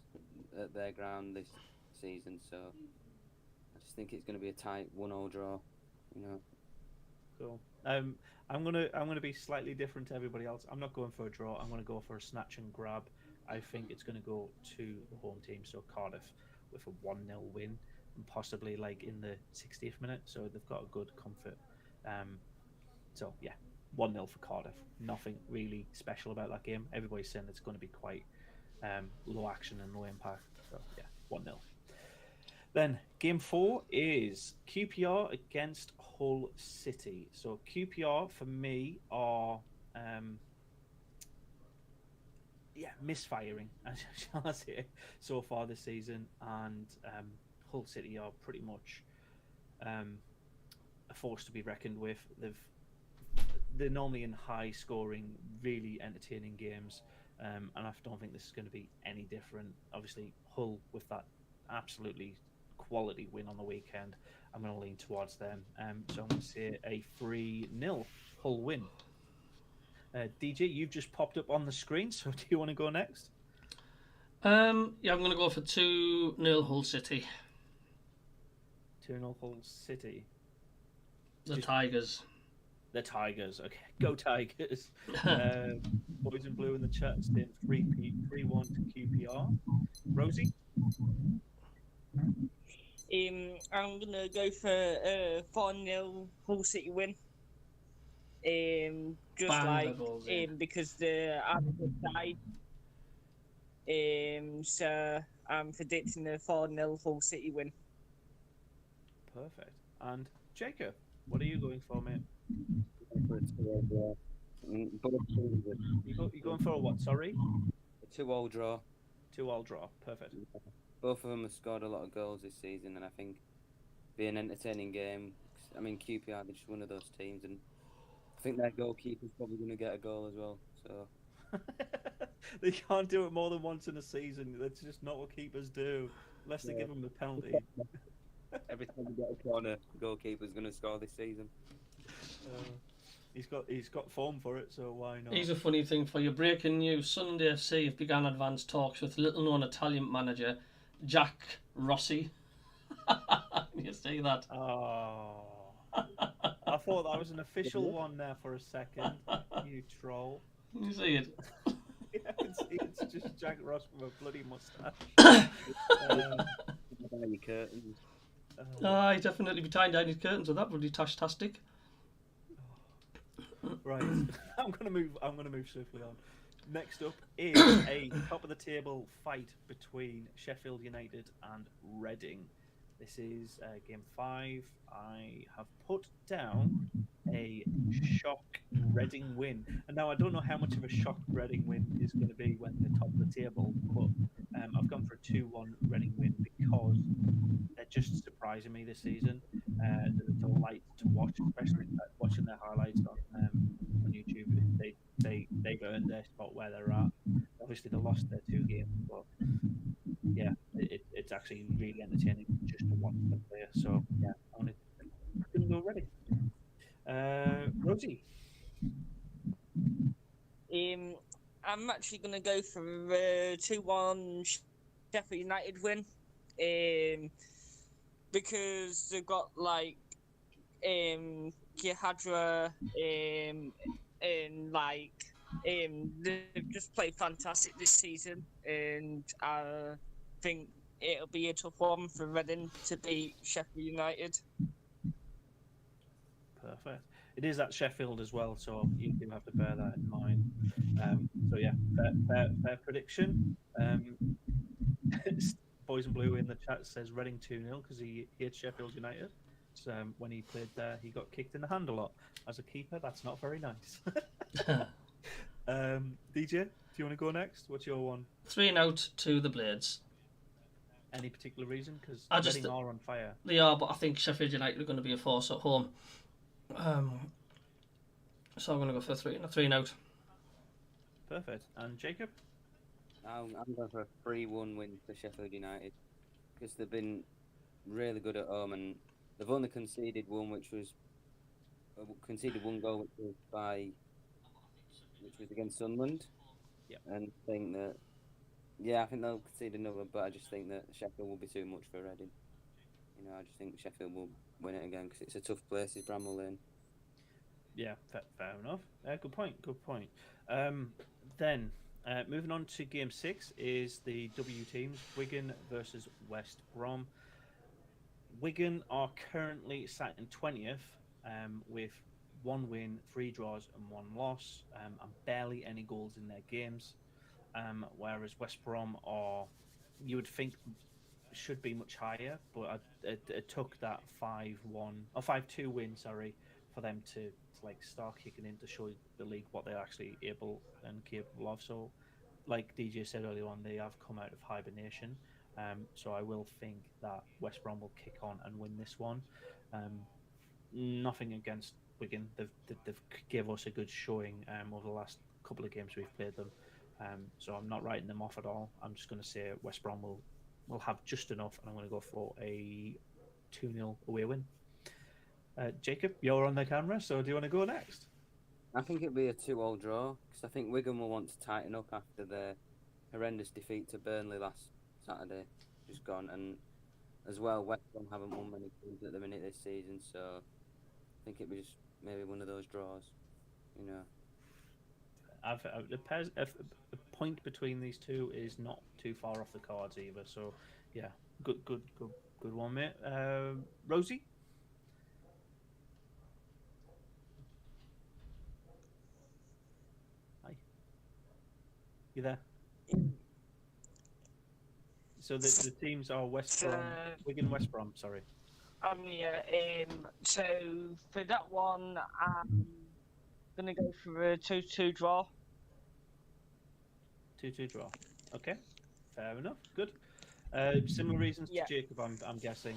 at their ground this season, so I just think it's going to be a tight 1-1 draw. Cool. I'm gonna be slightly different to everybody else. I'm not going for a draw. I'm gonna go for a snatch and grab. I think it's gonna go to the home team, so Cardiff, with a 1-0 win, and possibly like in the 60th minute. So they've got a good comfort. So yeah, 1-0 for Cardiff. Nothing really special about that game. Everybody's saying it's going to be quite low action and low impact. So yeah, 1-0. Then game 4 is QPR against Hull City. So QPR for me are misfiring, as shall I say, so far this season, and Hull City are pretty much a force to be reckoned with. They're normally in high scoring, really entertaining games, and I don't think this is going to be any different. Obviously, Hull with that absolutely quality win on the weekend, I'm going to lean towards them. So I'm going to say a 3-0 Hull win. DJ, you've just popped up on the screen, so do you want to go next? Yeah, I'm going to go for 2-0 Hull City. 2-0 Hull City. Tigers. The Tigers. Okay, go Tigers. Boys in Blue in the chat saying 3-1 to QPR. Rosie? I'm going to go for a 4-0 Hull City win. Because the Arsenal side. So I'm predicting a 4-0 Hull City win. Perfect. And Jacob, what are you going for, mate? You going for a what? Sorry. A 2-2 draw. 2-2 draw. Perfect. Both of them have scored a lot of goals this season, and I think it'll be an entertaining game. I mean, QPR, they're just one of those teams, and I think their goalkeeper's probably going to get a goal as well. So They can't do it more than once in a season. That's just not what keepers do, unless they give them a penalty. every time you get a corner, the goalkeeper's going to score this season. He's got form for it, so why not? Here's a funny thing for you. Breaking news: Sunday FC have begun advanced talks with little-known Italian manager Jack Rossi. You see that? Oh, I thought that was an official one there for a second. You troll. You see it? Yeah, it's just Jack Ross with a bloody moustache. Behind your curtains. He'd definitely be tying down his curtains with that bloody tash-tastic. Right, I'm gonna move swiftly on. Next up is a top of the table fight between Sheffield United and Reading. This is game 5. I have put down a shock Reading win, and now I don't know how much of a shock Reading win is going to be when they're top of the table, but I've gone for a 2-1 Reading win because they're just surprising me this season. They're a delight to watch, especially watching their highlights on YouTube. They've earned their spot where they're at. Obviously, they lost their 2 games, but yeah, it's actually really entertaining just to watch them play. So yeah, I'm gonna go Reading. Rosie. I'm actually going to go for a 2-1 Sheffield United win. Because they've got like Kihadra and like they've just played fantastic this season, and I think it'll be a tough one for Reading to beat Sheffield United. Perfect. It is at Sheffield as well, so you do have to bear that in mind. So yeah, fair prediction. Boys in Blue in the chat says Reading 2-0 because he hates Sheffield United. So when he played there, he got kicked in the hand a lot. As a keeper, that's not very nice. DJ, do you want to go next? What's your one? 3-0 to the Blades. Any particular reason? Because just Reading are on fire. They are, but I think Sheffield United are going to be a force at home. So I'm going to go for a 3-0. Perfect. And Jacob? I'm going for a 3-1 win for Sheffield United because they've been really good at home, and they've only conceded one goal, which was against Sunderland. Yeah. And I think that, I think they'll concede another, but I just think that Sheffield will be too much for Reading. I just think Sheffield will win it again because it's a tough place, it's Bramall Lane. Yeah, fair enough. Good point. Then, moving on to Game 6 is the W teams, Wigan versus West Brom. Wigan are currently sat in 20th with 1 win, 3 draws and 1 loss, and barely any goals in their games. Whereas West Brom are, you would think, should be much higher, but it took that 5-2 win, for them to start kicking in to show the league what they're actually able and capable of. So, like DJ said earlier on, they have come out of hibernation. So I will think that West Brom will kick on and win this one. Nothing against Wigan; they've gave us a good showing over the last couple of games we've played them. So I'm not writing them off at all. I'm just going to say West Brom will have just enough, and I'm going to go for a 2-0 away win. Jacob, you're on the camera, so do you want to go next? I think it'll be a 2-2 draw because I think Wigan will want to tighten up after their horrendous defeat to Burnley last Saturday, just gone, and as well, West Brom haven't won many games at the minute this season, so I think it'll be just maybe one of those draws, A point between these two is not too far off the cards either. So, yeah, good one, mate. Rosie. Hi. You there? So the teams are Wigan, West Brom. Sorry. So for that one, I'm gonna go for a 2-2 draw. 2-2 draw. Okay, fair enough. Good. Similar reasons to Jacob, I'm guessing.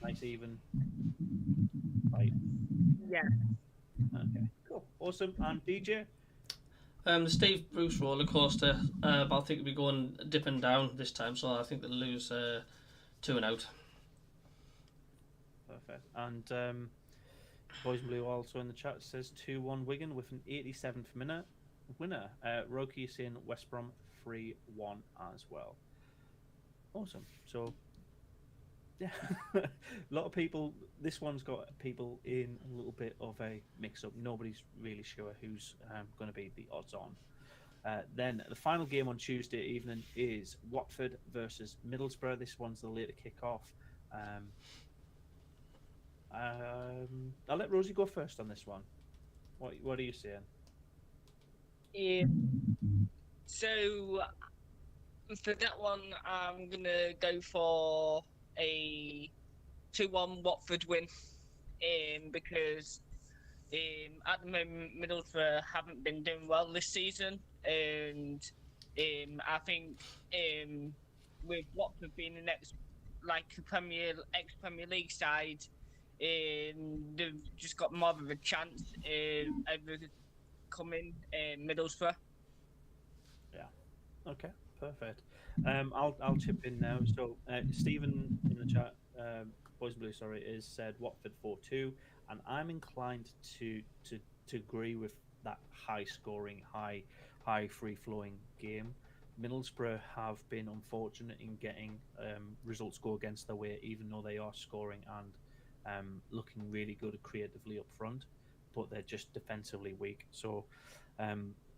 Nice even. fight. Yeah. Okay, cool, awesome. And DJ? The Steve Bruce roller coaster, but I think we'll be going dipping down this time, so I think they'll lose 2-0. Perfect. And Boys in Blue also in the chat says 2-1 Wigan with an 87th minute winner. Roki is saying West Brom 3-1 as well. Awesome. So, yeah, a lot of people. This one's got people in a little bit of a mix-up. Nobody's really sure who's going to be the odds-on. Then the final game on Tuesday evening is Watford versus Middlesbrough. This one's the later kick-off. I'll let Rosie go first on this one. What are you saying? So for that one, I'm gonna go for a 2-1 Watford win, because at the moment Middlesbrough haven't been doing well this season, and I think with Watford being the next ex-Premier League side, they've just got more of a chance overcoming Middlesbrough. Okay, perfect. I'll chip in now. So Stephen in the chat, Boys in Blue, sorry, is said Watford 4-2, and I'm inclined to agree with that high scoring, high free flowing game. Middlesbrough have been unfortunate in getting results go against their way, even though they are scoring and looking really good creatively up front, but they're just defensively weak. So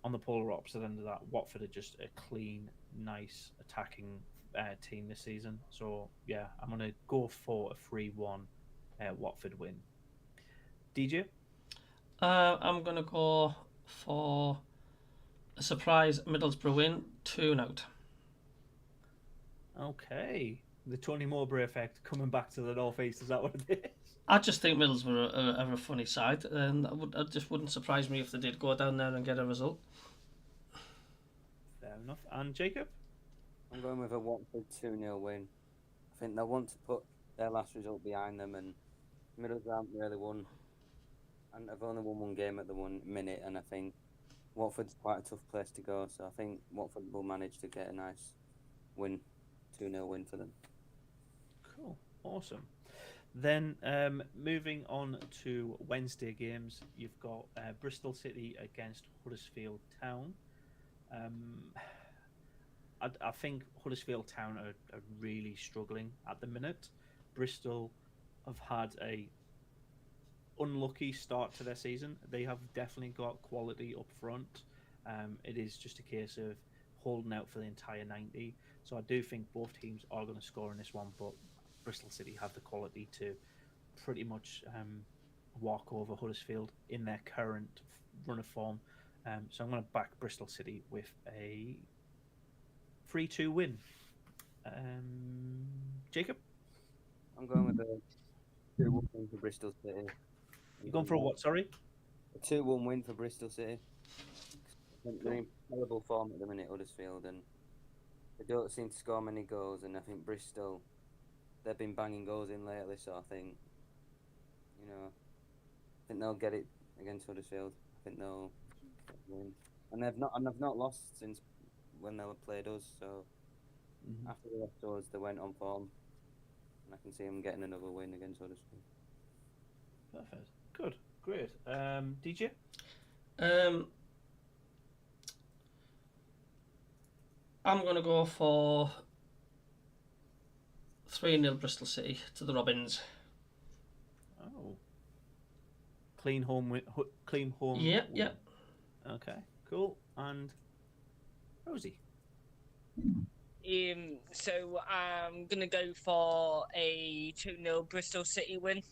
on the polar opposite end of that, Watford are just a clean, nice attacking team this season. So yeah, I'm going to go for a 3-1 Watford win. DJ? I'm going to go for a surprise Middlesbrough win, 2-0. Okay. The Tony Mowbray effect coming back to the North East, is that what it is? I just think Middlesbrough are a funny side, and it just wouldn't surprise me if they did go down there and get a result. Fair enough. And Jacob? I'm going with a Watford 2-0 win. I think they'll want to put their last result behind them, and Middlesbrough haven't really won, and they've only won one game at the 1 minute, and I think Watford's quite a tough place to go, so I think Watford will manage to get a nice win, 2-0 win for them. Cool. Awesome. Then moving on to Wednesday games, you've got Bristol City against Huddersfield Town. I think Huddersfield Town are really struggling at the minute. Bristol have had a unlucky start to their season. They have definitely got quality up front. It is just a case of holding out for the entire 90. So I do think both teams are going to score in this one, but Bristol City have the quality to pretty much walk over Huddersfield in their current run of form. So I'm going to back Bristol City with a 3-2 win. Jacob? I'm going with a 2-1 win for Bristol City. You're going for a what, sorry? A 2-1 win for Bristol City. They're in terrible form at the minute, Huddersfield, and they don't seem to score many goals, and I think Bristol, they've been banging goals in lately, so I think they'll get it against Huddersfield. I think they'll win. And they've not lost since when they played us, so after they left us, they went on form, and I can see them getting another win against Huddersfield. Perfect. Good. Great. DJ? I'm going to go for 3-0 Bristol City to the Robins. Oh. Clean home win. Clean home. Yeah, win. yeah. Okay, cool. And Rosie? So I'm gonna go for a 2-0 Bristol City win.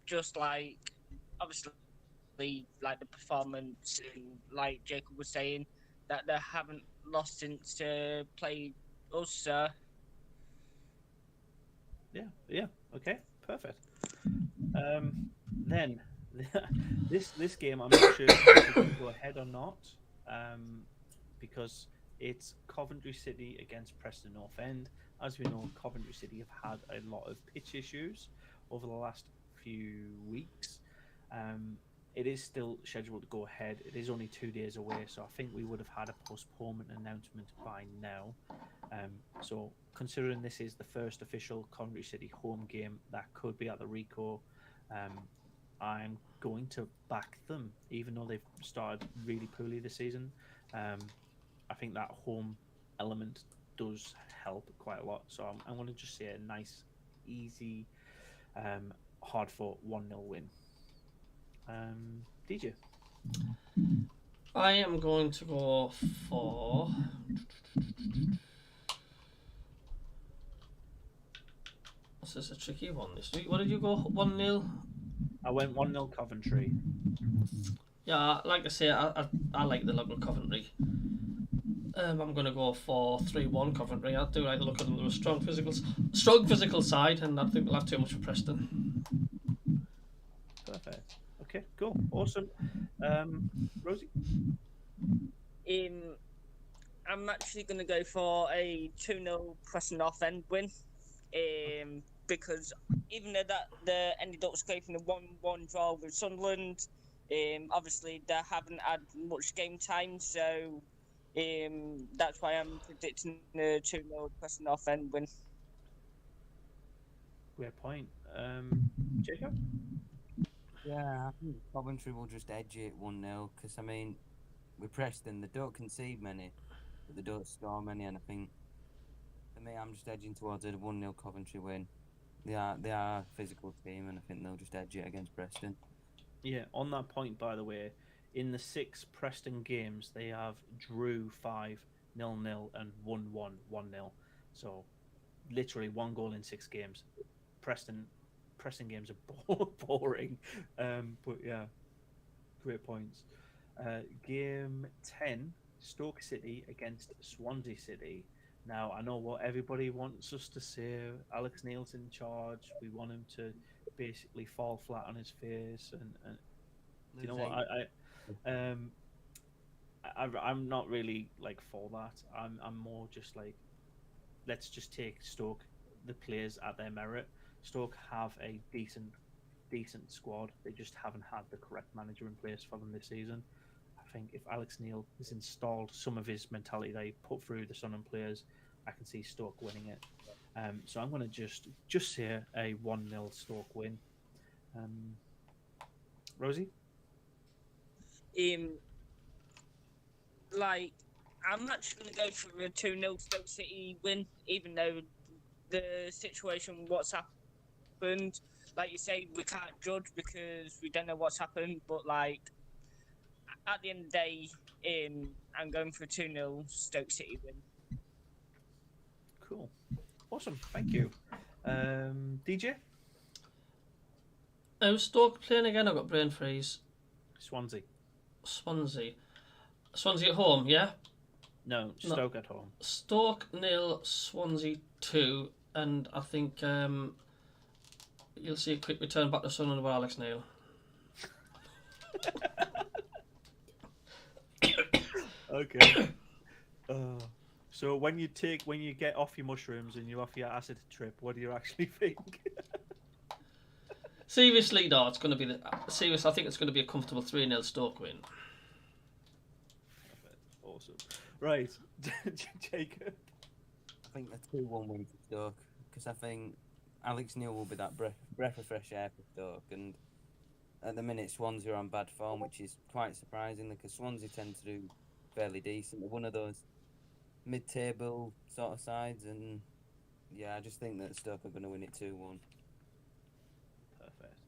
Just like obviously like the performance, and like Jacob was saying, that they haven't lost since played us. So. Yeah. Okay, perfect. Then this game, I'm not sure if we can go ahead or not, because it's Coventry City against Preston North End. As we know, Coventry City have had a lot of pitch issues over the last few weeks. It is still scheduled to go ahead. It is only 2 days away, so I think we would have had a postponement announcement by now. So considering this is the first official Coventry City home game that could be at the Rico, I'm going to back them, even though they've started really poorly this season. I think that home element does help quite a lot. So I'm going to just say a nice, easy, hard-fought 1-0 win. DJ? I am going to go for... This is a tricky one this week. What did you go? 1-0? I went 1-0 Coventry. Yeah, like I say, I like the look of Coventry. I'm going to go for 3-1 Coventry. I do like the look of them. They're a strong physical side, and I think they'll have too much for Preston. Perfect. Okay, cool. Awesome. Rosie? I'm actually going to go for a 2-0 Preston North End win. Because even though that they ended up scraping a 1-1 draw with Sunderland, obviously they haven't had much game time, so that's why I'm predicting a 2-0 Preston North End win. Great point. Jacob? Yeah, I think Coventry will just edge it 1-0 because, I mean, with Preston, they don't concede many, but they don't score many, and I think, for me, I'm just edging towards a 1-0 Coventry win. They are a physical team, and I think they'll just edge it against Preston. Yeah, on that point, by the way, in the 6 Preston games, they have drew 5, 0-0, and 1-1, 1-0. So, literally 1 goal in 6 games. Preston games are boring. But yeah, great points. Game 10, Stoke City against Swansea City. Now, I know what everybody wants us to say. Alex Neil's in charge. We want him to basically fall flat on his face. And you know what? I'm not really like for that. I'm more just like, let's just take Stoke, the players at their merit. Stoke have a decent squad. They just haven't had the correct manager in place for them this season. I think if Alex Neil has installed some of his mentality that he put through the Sunderland players, I can see Stoke winning it. So I'm going to just say a 1-0 Stoke win. Rosie? I'm actually going to go for a 2-0 Stoke City win, even though the situation, what's happened, like you say, we can't judge because we don't know what's happened, but like at the end of the day, I'm going for a 2-0 Stoke City win. Cool. Awesome. Thank you. DJ? Stoke playing again? I've got brain freeze. Swansea. Swansea at home, yeah? No, Stoke at home. Stoke 0, Swansea 2, and I think you'll see a quick return back to Sunderland with Alex Neil. Okay. So when you get off your mushrooms and you're off your acid trip, what do you actually think? Seriously, no, it's going to be I think it's going to be a comfortable 3-0 Stoke win. Awesome. Right, Jacob. I think a 2-1 win for Stoke because I think Alex Neil will be that breath of fresh air for Stoke, and at the minute Swansea are on bad form, which is quite surprising because Swansea tend to do fairly decent. They're one of those mid-table sort of sides, and yeah, I just think that Stoke are going to win it 2-1. Perfect.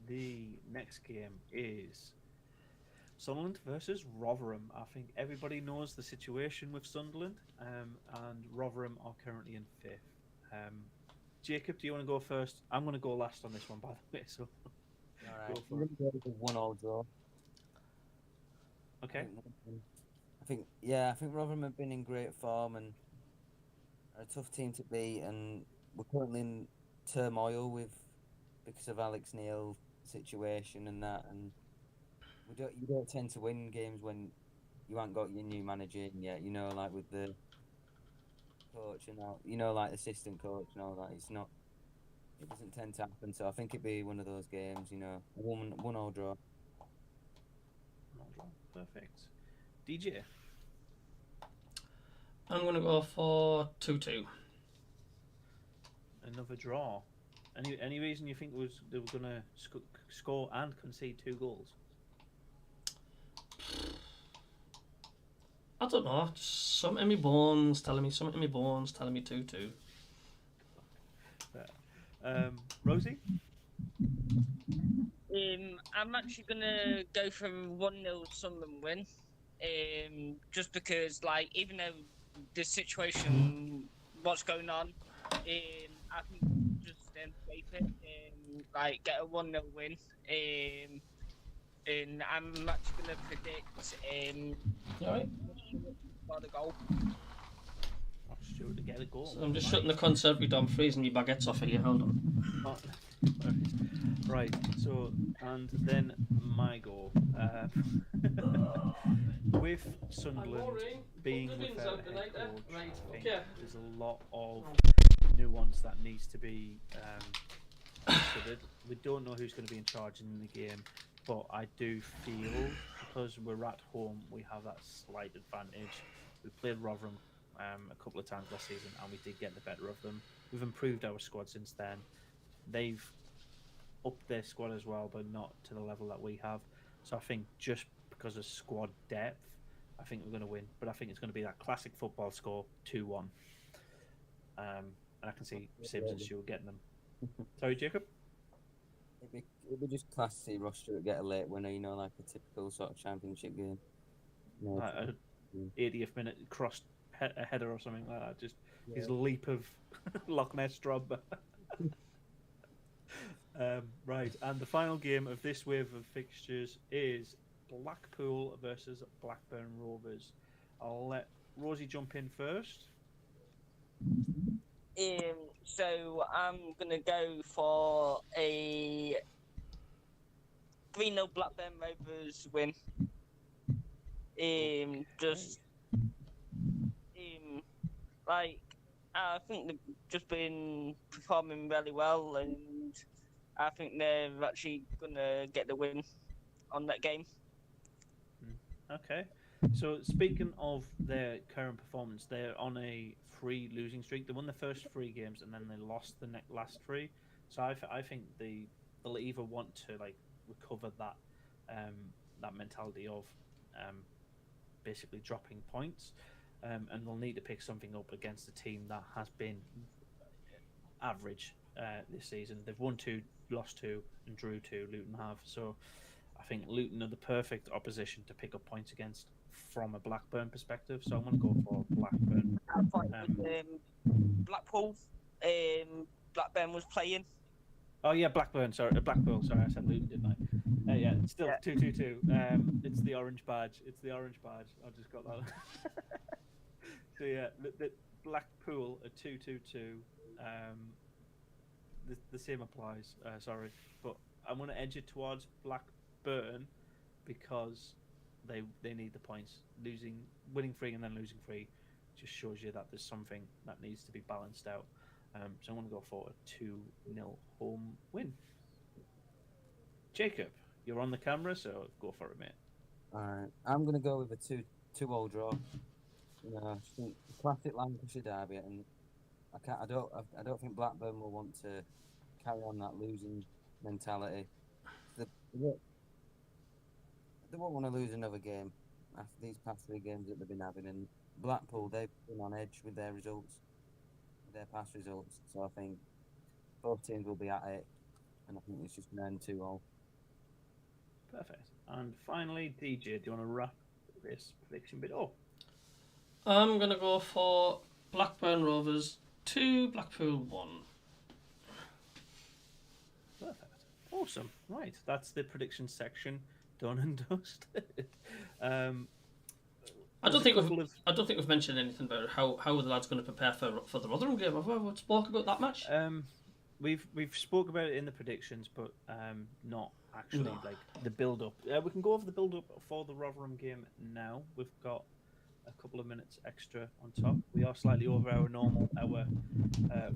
The next game is Sunderland versus Rotherham. I think everybody knows the situation with Sunderland, and Rotherham are currently in 5th. Jacob, do you want to go first? I'm going to go last on this one, by the way. So, all right, we're going to go 1-1 draw. Okay. I think Rotherham have been in great form and are a tough team to beat, and we're currently in turmoil because of Alex Neil's situation and that, and you don't tend to win games when you haven't got your new manager in yet. You know, like with the coach and all, you know, like assistant coach and all that. It's not It doesn't tend to happen, so I think it'd be one of those games, you know, a 1-1 draw. Not draw. Perfect. DJ. I'm going to go for 2-2. Another draw. Any reason you think they were going to score and concede 2 goals? I don't know. Something in my bones telling me 2-2. Rosie? I'm actually gonna go for a 1-0 Sunderland win. Just because, like, even though the situation, what's going on, I think just escape it and like get a 1-0 win. And I'm actually gonna predict You alright? for the goal. Stuart to get a goal. So I'm just shutting the conservatory door. I'm freezing my baguettes off here. Hold on. Oh, right, so, and then my goal. With Sunderland being without a head coach, I think there's a lot of nuance that needs to be considered. We don't know who's going to be in charge in the game, but I do feel, because we're at home, we have that slight advantage. We played Rotherham a couple of times last season, and we did get the better of them. We've improved our squad since then. They've upped their squad as well, but not to the level that we have. So I think just because of squad depth, I think we're going to win. But I think it's going to be that classic football score, 2-1. And I can see Sims and Stuart getting them. Sorry, Jacob? It'd be just class to see Ross Stewart get a late winner, you know, like a typical sort of championship game. You know, 80th minute crossed a header or something like that. Just his leap of Loch Ness drop. Right, and the final game of this wave of fixtures is Blackpool versus Blackburn Rovers. I'll let Rosie jump in first. So I'm gonna go for a 3-0 Blackburn Rovers win. Like, I think they've just been performing really well, and I think they're actually gonna get the win on that game. Okay. So speaking of their current performance, they're on a 3 losing streak. They won the first 3 games and then they lost the last 3. So I think they'll either want to like recover that that mentality of basically dropping points, and they'll need to pick something up against a team that has been average this season. They've won 2, lost 2, and drew 2. Luton have. So I think Luton are the perfect opposition to pick up points against from a Blackburn perspective. So I'm going to go for Blackburn. I thought Blackpool, Blackburn was playing. Oh yeah, Blackburn. Sorry, Blackpool. Sorry, I said Luton, didn't I? Yeah, it's still 2-2-2. It's the orange badge. I just got that. So yeah, the Blackpool are 2-2-2. The same applies. Sorry, but I'm going to edge it towards Blackburn because they need the points. Winning 3 and then losing 3 just shows you that there's something that needs to be balanced out. So I'm going to go for a 2-0 home win. Jacob, you're on the camera, so go for it, mate. Alright, I'm going to go with a 2-2 draw. You know, I think classic Lancashire derby, and I don't think Blackburn will want to carry on that losing mentality. They won't want to lose another game after these past 3 games that they've been having. And Blackpool, they've been on edge with their results, their past results. So I think both teams will be at it, and I think it's just going to end 2-0. Perfect. And finally, DJ, do you want to wrap this prediction bit up? I'm going to go for Blackburn Rovers 2, Blackpool 1. Perfect. Awesome. Right, that's the prediction section done and dusted. I don't think we've mentioned anything about how the lads going to prepare for the Rotherham game. Have we spoke about that match? We've spoke about it in the predictions, but not actually like the build up. We can go over the build up for the Rotherham game now. We've got a couple of minutes extra on top. We are slightly over our normal hour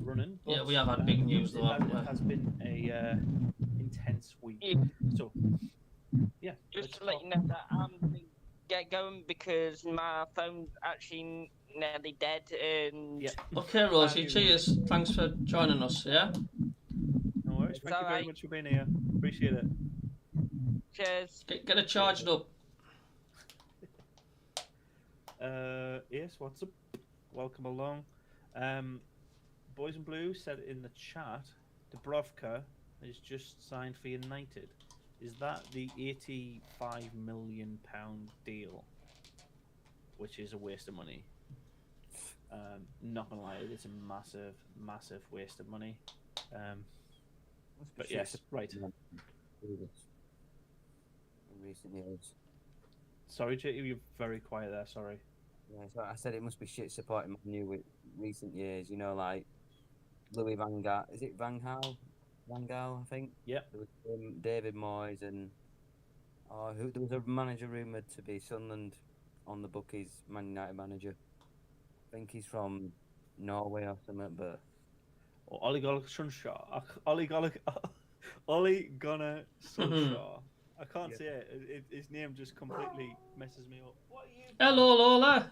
running. But, Yeah, we have had big news though, haven't we? It has been a intense week. Yeah. So, yeah. Just to let you know that I'm gonna get going because my phone's actually nearly dead. And Yeah. Okay, Rosie, cheers. Thanks for joining us, yeah? No worries. Thank you very alright. much for being here. Appreciate it. Cheers. Get it charged up. Yes, what's up? Welcome along. Boys in Blue said in the chat, Dubrovka has just signed for United. Is that the £85 million deal? Which is a waste of money. Not gonna lie, it's a massive, massive waste of money. But yes, right. In recent years. Sorry, Jake, you're very quiet there. Sorry. Yeah, so I said it must be shit supporting Man U with recent years. You know, like Louis Van Gaal. Is it Van Gaal? Van Gaal, I think. Yep. There was David Moyes and there was a manager rumoured to be Sunderland on the bookies, Man United manager. I think he's from Norway or something, but. Ole Gunnar Solskjaer. Ole Gunnar Solskjaer. I can't say it. His name just completely messes me up. What are you doing? Hello, Lola.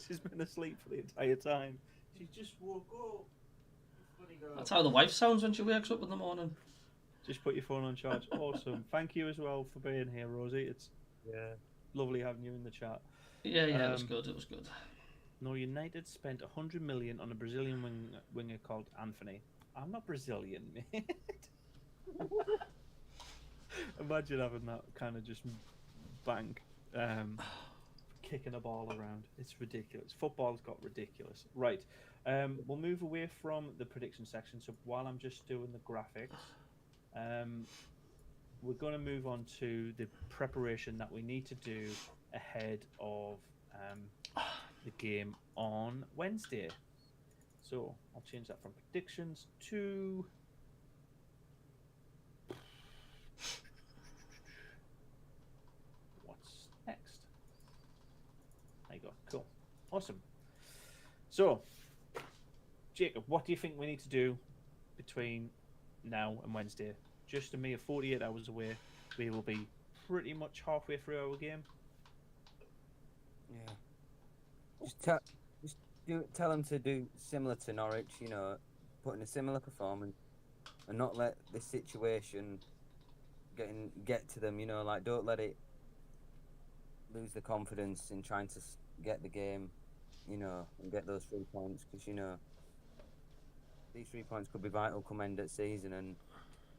She's been asleep for the entire time. She just woke up. Funny girl. That's how the wife sounds when she wakes up in the morning. Just put your phone on charge. Awesome. Thank you as well for being here, Rosie. It's lovely having you in the chat. Yeah, it was good. It was good. No, United spent 100 million on a Brazilian winger called Anthony. I'm not Brazilian, mate. Imagine having that kind of just bank, kicking a ball around. It's ridiculous. Football's got ridiculous. Right. We'll move away from the prediction section. So while I'm just doing the graphics, we're going to move on to the preparation that we need to do ahead of the game on Wednesday. So I'll change that from predictions to what's next. There you go. Cool. Awesome. So, Jacob, what do you think we need to do between now and Wednesday? Just a mere 48 hours away. We will be pretty much halfway through our game. Yeah. Tell them to do similar to Norwich, you know, put in a similar performance and not let this situation get to them, you know, like don't let it lose the confidence in trying to get the game, you know, and get those 3 points because, you know, these 3 points could be vital come end of season and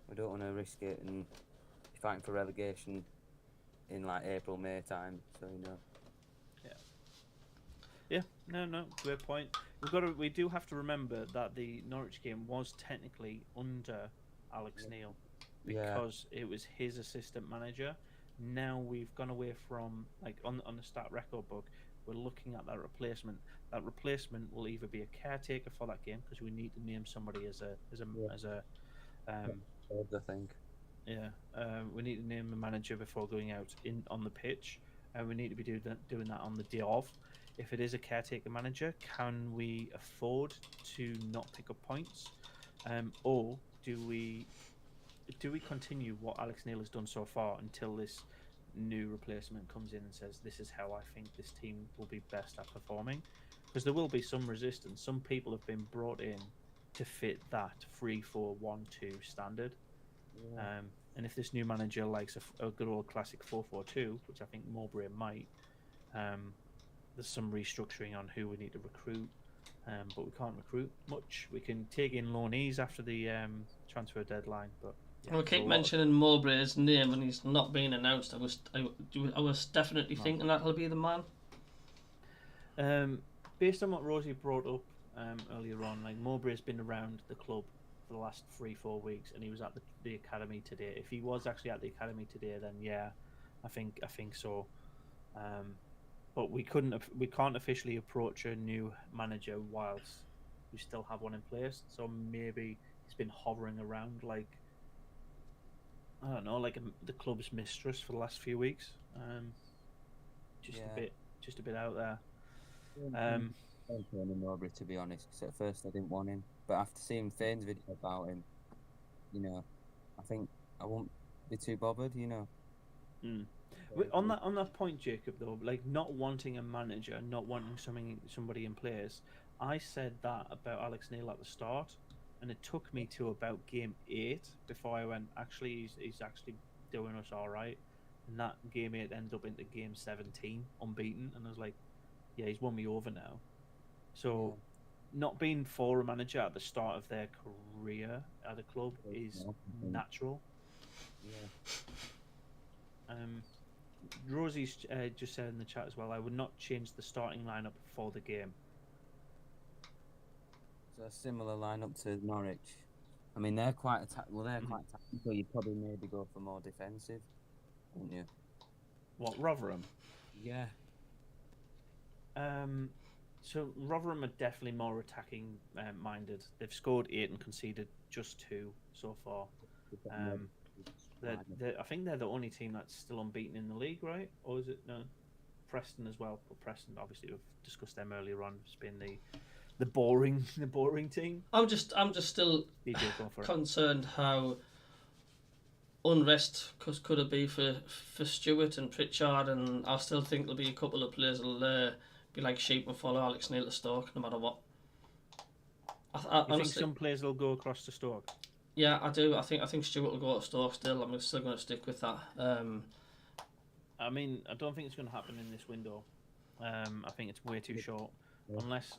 we don't want to risk it and be fighting for relegation in like April, May time, so, you know. Yeah, no, great point. We do have to remember that the Norwich game was technically under Alex Neil because it was his assistant manager. Now we've gone away from like on the stat record book. We're looking at that replacement. That replacement will either be a caretaker for that game because we need to name somebody as a I think. Yeah, we need to name a manager before going out on the pitch, and we need to be doing that on the day of. If it is a caretaker manager, can we afford to not pick up points, or do we continue what Alex Neil has done so far until this new replacement comes in and says this is how I think this team will be best at performing? Because there will be some resistance. Some people have been brought in to fit that 3-4-1-2 standard. Yeah. And if this new manager likes a good old classic 4-4-2, which I think Mowbray might, there's some restructuring on who we need to recruit, but we can't recruit much. We can take in loanees after the transfer deadline, but yeah, we keep mentioning Mowbray's name and he's not been announced. I was definitely thinking that he'll be the man. Based on what Rosie brought up earlier on, like Mowbray's been around the club for the last 3-4 weeks, and he was at the academy today. If he was actually at the academy today, then yeah, I think so. But we can't officially approach a new manager whilst we still have one in place. So maybe he's been hovering around like, I don't know, like the club's mistress for the last few weeks. just a bit out there. I'm Tony Mowbray, to be honest, because at first I didn't want him, but after seeing Fane's video about him, I think I won't be too bothered. On that point, Jacob, though, like not wanting a manager, not wanting somebody in place, I said that about Alex Neil at the start, and it took me to about game 8 before I went, actually, he's actually doing us all right. And that game 8 ended up into game 17, unbeaten, and I was like, yeah, he's won me over now. So, not being for a manager at the start of their career at a club is natural. Yeah. Rosie's just said in the chat as well, I would not change the starting lineup for the game. So a similar lineup to Norwich. I mean, they're quite quite tactical. You'd probably maybe go for more defensive, wouldn't you? What, Rotherham? Yeah. So Rotherham are definitely more attacking minded. They've scored 8 and conceded just 2 so far. I think they're the only team that's still unbeaten in the league, right? Or is it no? Preston as well. But Preston, obviously, we've discussed them earlier on. It's been the boring team. I'm just still concerned how unrest could it be for Stewart and Pritchard, and I still think there'll be a couple of players that'll be like sheep and follow Alex Neil to Stoke no matter what. I honestly think some players will go across to Stoke? Yeah, I do. I think Stewart will go to Stoke still. I'm still going to stick with that. I mean, I don't think it's going to happen in this window. I think it's way too short. Unless,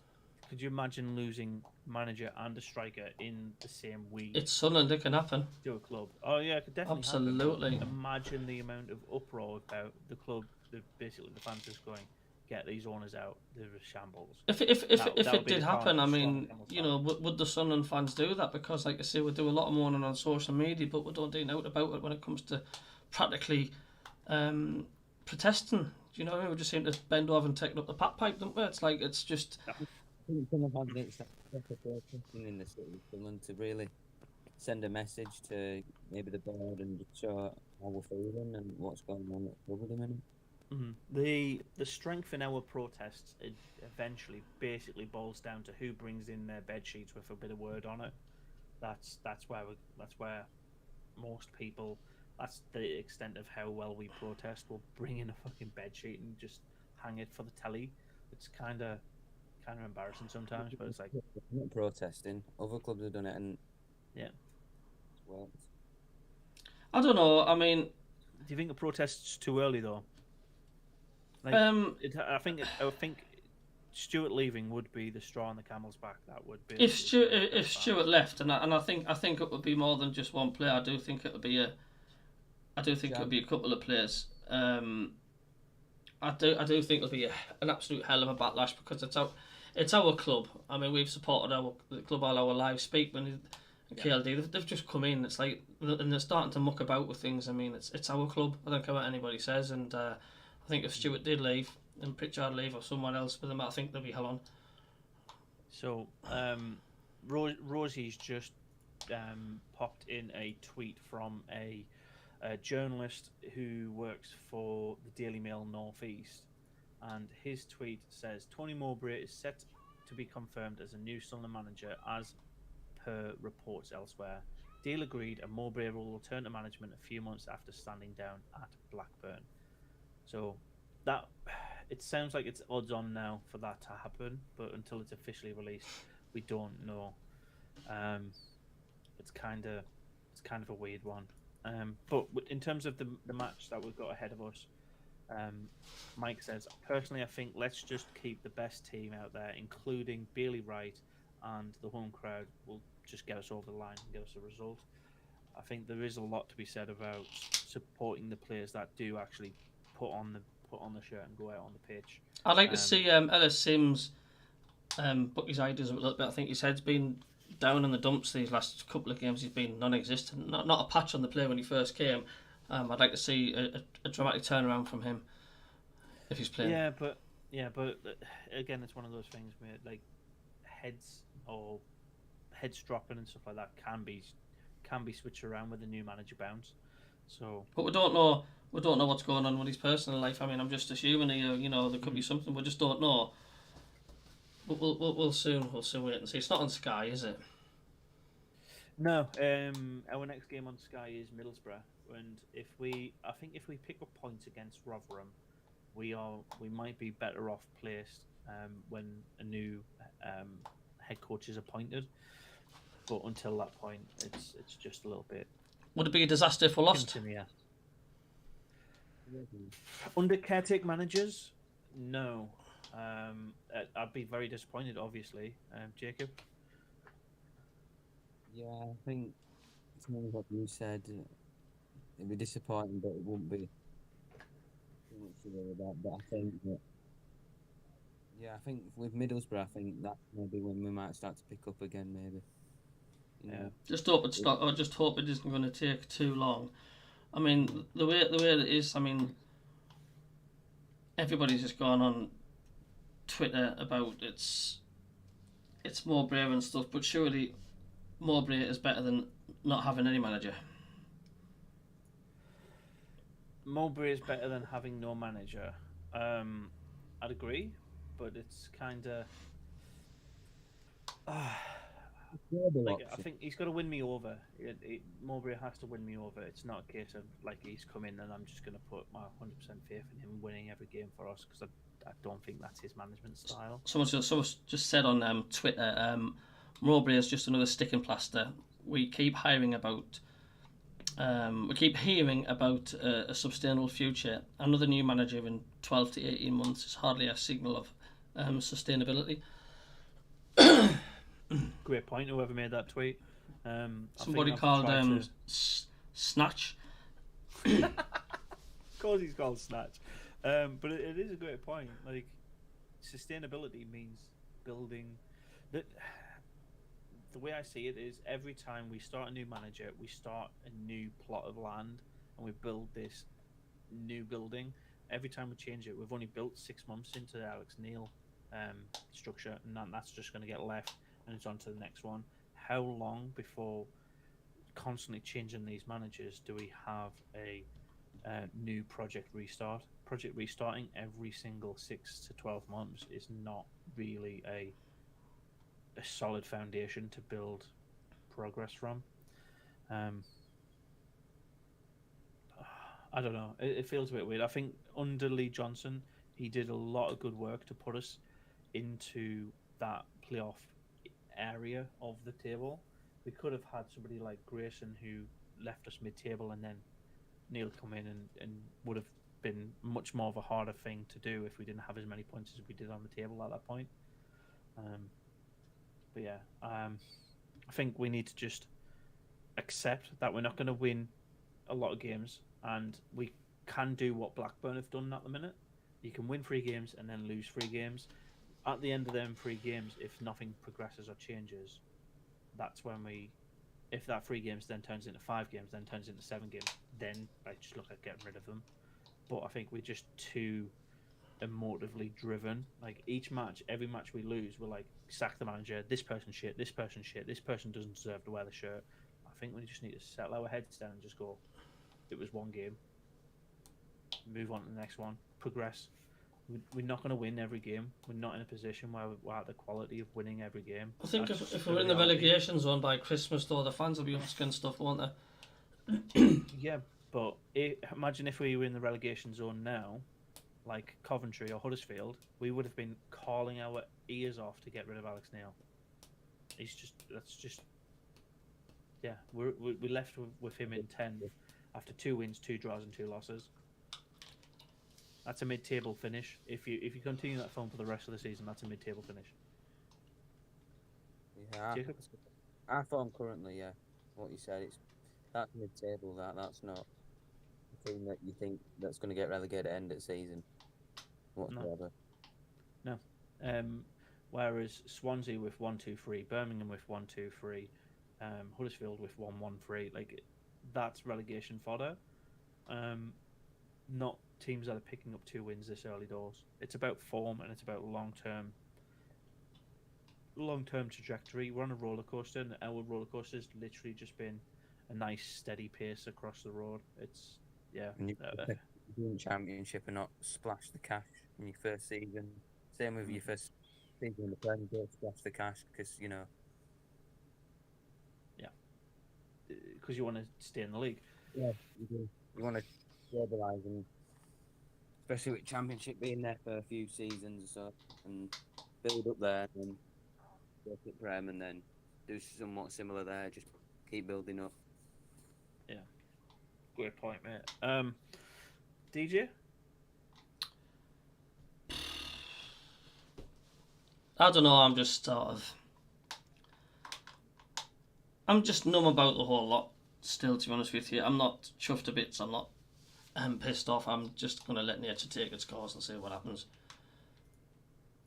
could you imagine losing manager and a striker in the same week? It's Sunderland. It can happen. To a club. Oh yeah, it could definitely absolutely happen. Imagine the amount of uproar about the club. Basically, the fans just going, get these owners out. They're a shambles. If it did happen, I mean, would the Sunderland fans do that? Because, like I say, we do a lot of mourning on social media, but we don't do out about it when it comes to practically protesting. Do you know what I mean? We just seem to bend over and take up the pat pipe, don't we? It's like, it's just... I think some of it's protesting in the city of Sunderland to really send a message to maybe the board and just show how we're feeling and what's going on at the club at the minute. The strength in our protests eventually basically boils down to who brings in their bed sheets with a bit of word on it. That's where most people. That's the extent of how well we protest. We'll bring in a fucking bed sheet and just hang it for the telly. It's kind of embarrassing sometimes, but it's like I'm not protesting. Other clubs have done it, and yeah, it's worked. I don't know. I mean, do you think a protest's too early though? Like, I think Stuart leaving would be the straw on the camel's back. That would be if Stuart left, and I think it would be more than just one player. I do think it would be a couple of players. I do think it'll be an absolute hell of a backlash because it's our club. I mean, we've supported the club all our lives. Speakman and KLD, they've just come in. It's like, and they're starting to muck about with things. I mean, it's our club. I don't care what anybody says, and I think if Stuart did leave and Pritchard leave or someone else with him, I think they'll be hell on. So, Rosie's just popped in a tweet from a journalist who works for the Daily Mail North East, and his tweet says Tony Mowbray is set to be confirmed as a new Sunderland manager as per reports elsewhere. Deal agreed, and Mowbray will return to management a few months after standing down at Blackburn. So that it sounds like it's odds on now for that to happen, but until it's officially released, we don't know. It's kind of a weird one. But in terms of the match that we've got ahead of us, Mike says, personally, I think let's just keep the best team out there, including Bailey Wright, and the home crowd will just get us over the line and get us a result. I think there is a lot to be said about supporting the players that do actually put on the shirt and go out on the pitch. I'd like to see Ellis Sims book his ideas a little bit. I think his head's been down in the dumps these last couple of games. He's been non-existent. Not a patch on the play when he first came. I'd like to see a dramatic turnaround from him if he's playing. Yeah, but again, it's one of those things where like heads dropping and stuff like that can be switched around with the new manager bounce. So, but we don't know we don't know what's going on with his personal life. I mean, I'm just assuming here, there could be something we just don't know. But we'll soon wait and see. It's not on Sky, is it? No, our next game on Sky is Middlesbrough, and I think if we pick up points against Rotherham, we might be better off placed when a new head coach is appointed. But until that point, it's just a little bit. Would it be a disaster if we lost? Under caretaker managers, no. I'd be very disappointed, obviously. Jacob? Yeah, I think some of what you said, it'd be disappointing, but it wouldn't be too much to worry about. But I think that, I think with Middlesbrough, I think that's maybe when we might start to pick up again, maybe. Just hope it's not. I just hope it isn't going to take too long. I mean, the way it is. I mean, everybody's just gone on Twitter about it's Mowbray and stuff, but surely Mowbray is better than not having any manager. Mowbray is better than having no manager. I'd agree, but it's kind of. I think he's got to win me over. Mowbray has to win me over. It's not a case of like he's come in and I'm just going to put my 100% faith in him winning every game for us, because I don't think that's his management style. Someone just said on Twitter, Mowbray is just another sticking plaster. We keep hearing about a sustainable future. Another new manager in 12 to 18 months is hardly a signal of sustainability. Great point. Whoever made that tweet. Somebody called Snatch. Of course, he's called Snatch. But it is a great point. Like, sustainability means building. The way I see it is, every time we start a new manager, we start a new plot of land, and we build this new building. Every time we change it, we've only built 6 months into the Alex Neil structure, and that's just going to get left, and it's on to the next one. How long before constantly changing these managers do we have a new project restart? Project restarting every single 6 to 12 months is not really a solid foundation to build progress from. I don't know. It feels a bit weird. I think under Lee Johnson, he did a lot of good work to put us into that playoff area of the table. We could have had somebody like Grayson who left us mid-table, and then Neil come in and would have been much more of a harder thing to do if we didn't have as many points as we did on the table at that point. But yeah, I think we need to just accept that we're not going to win a lot of games, and we can do what Blackburn have done at the minute. You can win 3 games and then lose 3 games. At the end of them 3 games, if nothing progresses or changes, that's when if that 3 games then turns into 5 games, then turns into 7 games, then I just look at getting rid of them. But I think we're just too emotively driven. Like, every match we lose, we're like, sack the manager, this person shit, this person shit, this person doesn't deserve to wear the shirt. I think we just need to settle our heads down and just go, it was 1 game, move on to the next one, progress. We're not going to win every game. We're not in a position where we're at the quality of winning every game. I think if we're in the relegation zone by Christmas, though, the fans will be asking stuff, won't they? Yeah, but imagine if we were in the relegation zone now, like Coventry or Huddersfield, we would have been calling our ears off to get rid of Alex Neil. We left with him in 10 after 2 wins, 2 draws, and 2 losses. That's a mid-table finish. If you continue that form for the rest of the season, that's a mid-table finish. Yeah, our form currently, what you said, that's mid-table. That's not a team that you think that's going to get relegated at end of season whatsoever. No. Whereas Swansea with 1-2-3, Birmingham with 1-2-3, Huddersfield with 1-1-3, like, that's relegation fodder. Not teams that are picking up 2 wins this early doors. It's about form, and it's about long-term trajectory. We're on a roller coaster, and our roller coaster has literally just been a nice steady pace across the road. Yeah. And you win championship and not splash the cash in your first season. Same with your first season in the Premier League, splash the cash because because you want to stay in the league. Yeah, you do. You want to stabilise, and especially with championship being there for a few seasons or so, and build up there, and then go to Prem, and then do somewhat similar there. Just keep building up. Yeah, great point, mate. DJ. I don't know. I'm just numb about the whole lot. Still, to be honest with you, I'm not chuffed to bits. I'm not pissed off. I'm just gonna let nature take its course and see what happens.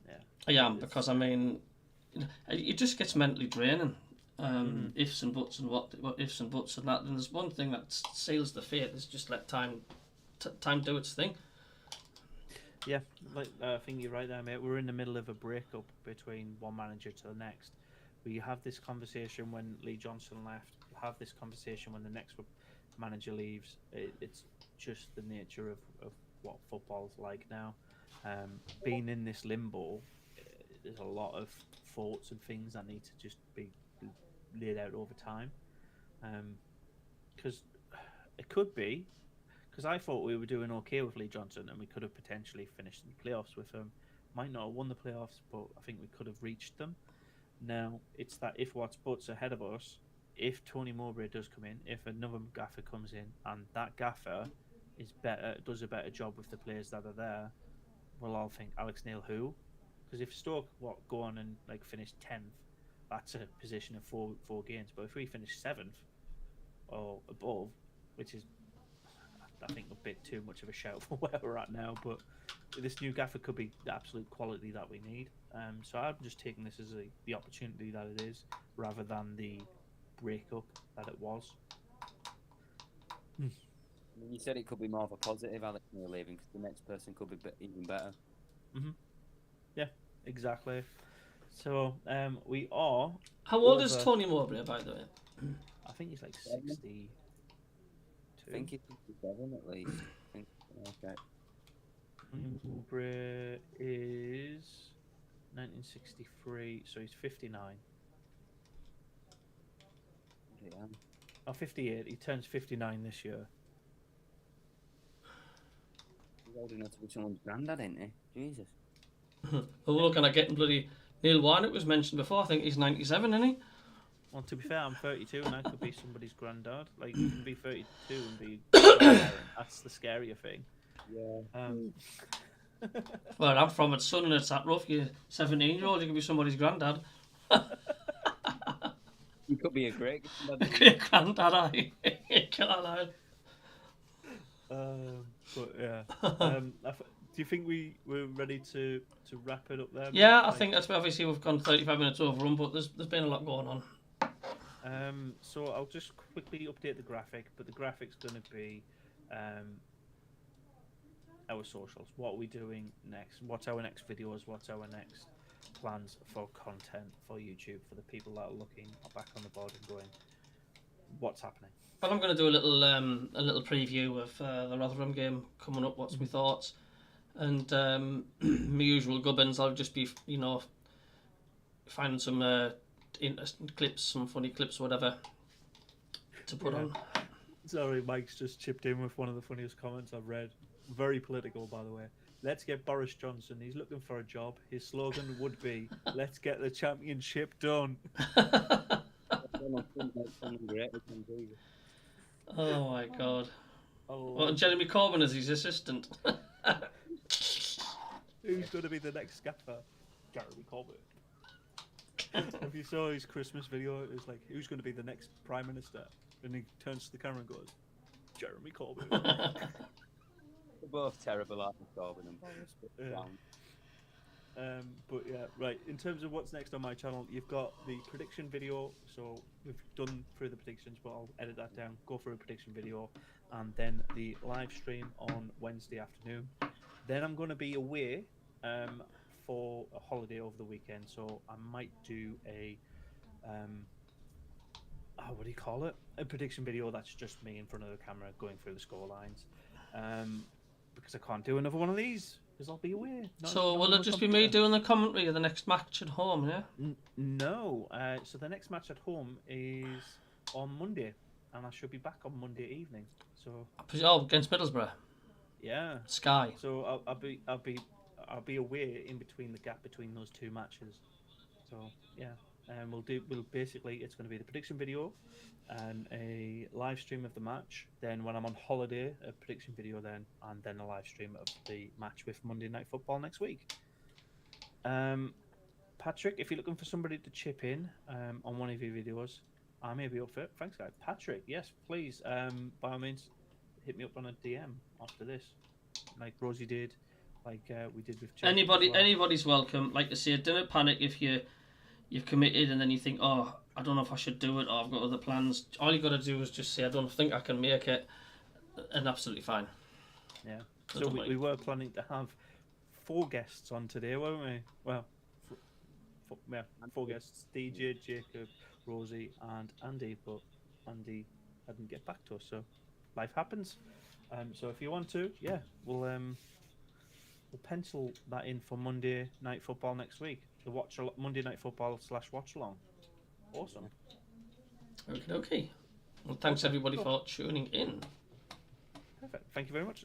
Yeah, I am, because I mean, it just gets mentally draining. Ifs and buts and what ifs and buts and that. And there's one thing that seals the fate is just let time do its thing. Yeah, like I think you're right there, mate. We're in the middle of a breakup between one manager to the next. We have this conversation when Lee Johnson left. We have this conversation when the next manager leaves. It's just the nature of what football's like now. Being in this limbo, there's a lot of thoughts and things that need to just be laid out over time. Because it could be, because I thought we were doing okay with Lee Johnson and we could have potentially finished in the playoffs with him. Might not have won the playoffs, but I think we could have reached them. Now, it's that if what's buts ahead of us, if Tony Mowbray does come in, if another gaffer comes in and that gaffer is better, does a better job with the players that are there, we'll all think Alex Neil who? Because if Stoke go on and like finish 10th, that's a position of four games. But if we finish 7th or above, which is I think a bit too much of a shout for where we're at now, but this new gaffer could be the absolute quality that we need. So I'm just taking this as the opportunity that it is, rather than the breakup that it was. I mean, you said it could be more of a positive, Alex Neil leaving, because the next person could be even better. Yeah, exactly. So we are. How old is Tony Mowbray, by the way? I think he's like 60. I think he's 57 at least. I think, okay. Mowbray is 1963, so he's 59. Yeah. Oh, 58. He turns 59 this year. He's old enough to be someone's granddad, isn't he? Jesus. Well, we're looking at getting bloody Neil Warnock was mentioned before. I think he's 97, isn't he? Well, to be fair, I'm 32 and I could be somebody's granddad. Like, you can be 32 and be grandparent. That's the scarier thing. Yeah. Well, I'm from its son and it's that rough. You're 17-year-old, you can be somebody's granddad. You could be a great granddad. Great granddad, aye. Can't lie. But yeah. Do you think we're ready to wrap it up there? Yeah, I think that's obviously we've gone 35 minutes overrun, but there's been a lot going on. So I'll just quickly update the graphic, but the graphic's going to be our socials. What are we doing next? What's our next videos? What's our next plans for content for YouTube for the people that are looking back on the board and going, what's happening? Well, I'm going to do a little preview of the Rotherham game coming up. What's my thoughts? And my usual gubbins. I'll just be, finding some interesting clips, some funny clips, whatever, to put on. Sorry, Mike's just chipped in with one of the funniest comments I've read. Very political, by the way. Let's get Boris Johnson. He's looking for a job. His slogan would be, "Let's get the championship done." Oh my God. Oh. Well, Jeremy Corbyn is his assistant. Who's going to be the next gaffer? Jeremy Corbyn. If you saw his Christmas video, it was like, who's going to be the next Prime Minister? And he turns to the camera and goes, Jeremy Corbyn. They're both terrible, aren't they, Corbyn and Boris? But yeah, right. In terms of what's next on my channel, you've got the prediction video. So we've done through the predictions, but I'll edit that down, go through a prediction video, and then the live stream on Wednesday afternoon. Then I'm going to be away for a holiday over the weekend, so I might do a what do you call it? A prediction video that's just me in front of the camera going through the score lines. Because I can't do another one of these because I'll be away. So will it just be me doing the commentary of the next match at home? Yeah. No. So the next match at home is on Monday, and I should be back on Monday evening. So Against Middlesbrough. yeah. Sky. So I'll be away in between the gap between those two matches. So yeah, we'll basically it's going to be the prediction video and a live stream of the match. Then when I'm on holiday, a prediction video then, and then a live stream of the match with Monday Night Football next week. Patrick, if you're looking for somebody to chip in on one of your videos, I may be up for it. Thanks, guys. Patrick, yes, please. By all means, hit me up on a DM after this, like Rosie did, like we did with Jake as well. Anybody's welcome. Like I say, don't panic if you've committed and then you think, oh, I don't know if I should do it or I've got other plans. All you got to do is just say, I don't think I can make it, and absolutely fine. Yeah. So we were planning to have 4 guests on today, weren't we? Well, 4 guests: DJ, Jacob, Rosie, and Andy. But Andy hadn't get back to us, so life happens. So if you want to, yeah, we'll pencil that in for Monday Night Football next week. The Monday Night Football / watch along. Awesome. Okay. Well, thanks everybody for tuning in. Perfect. Thank you very much.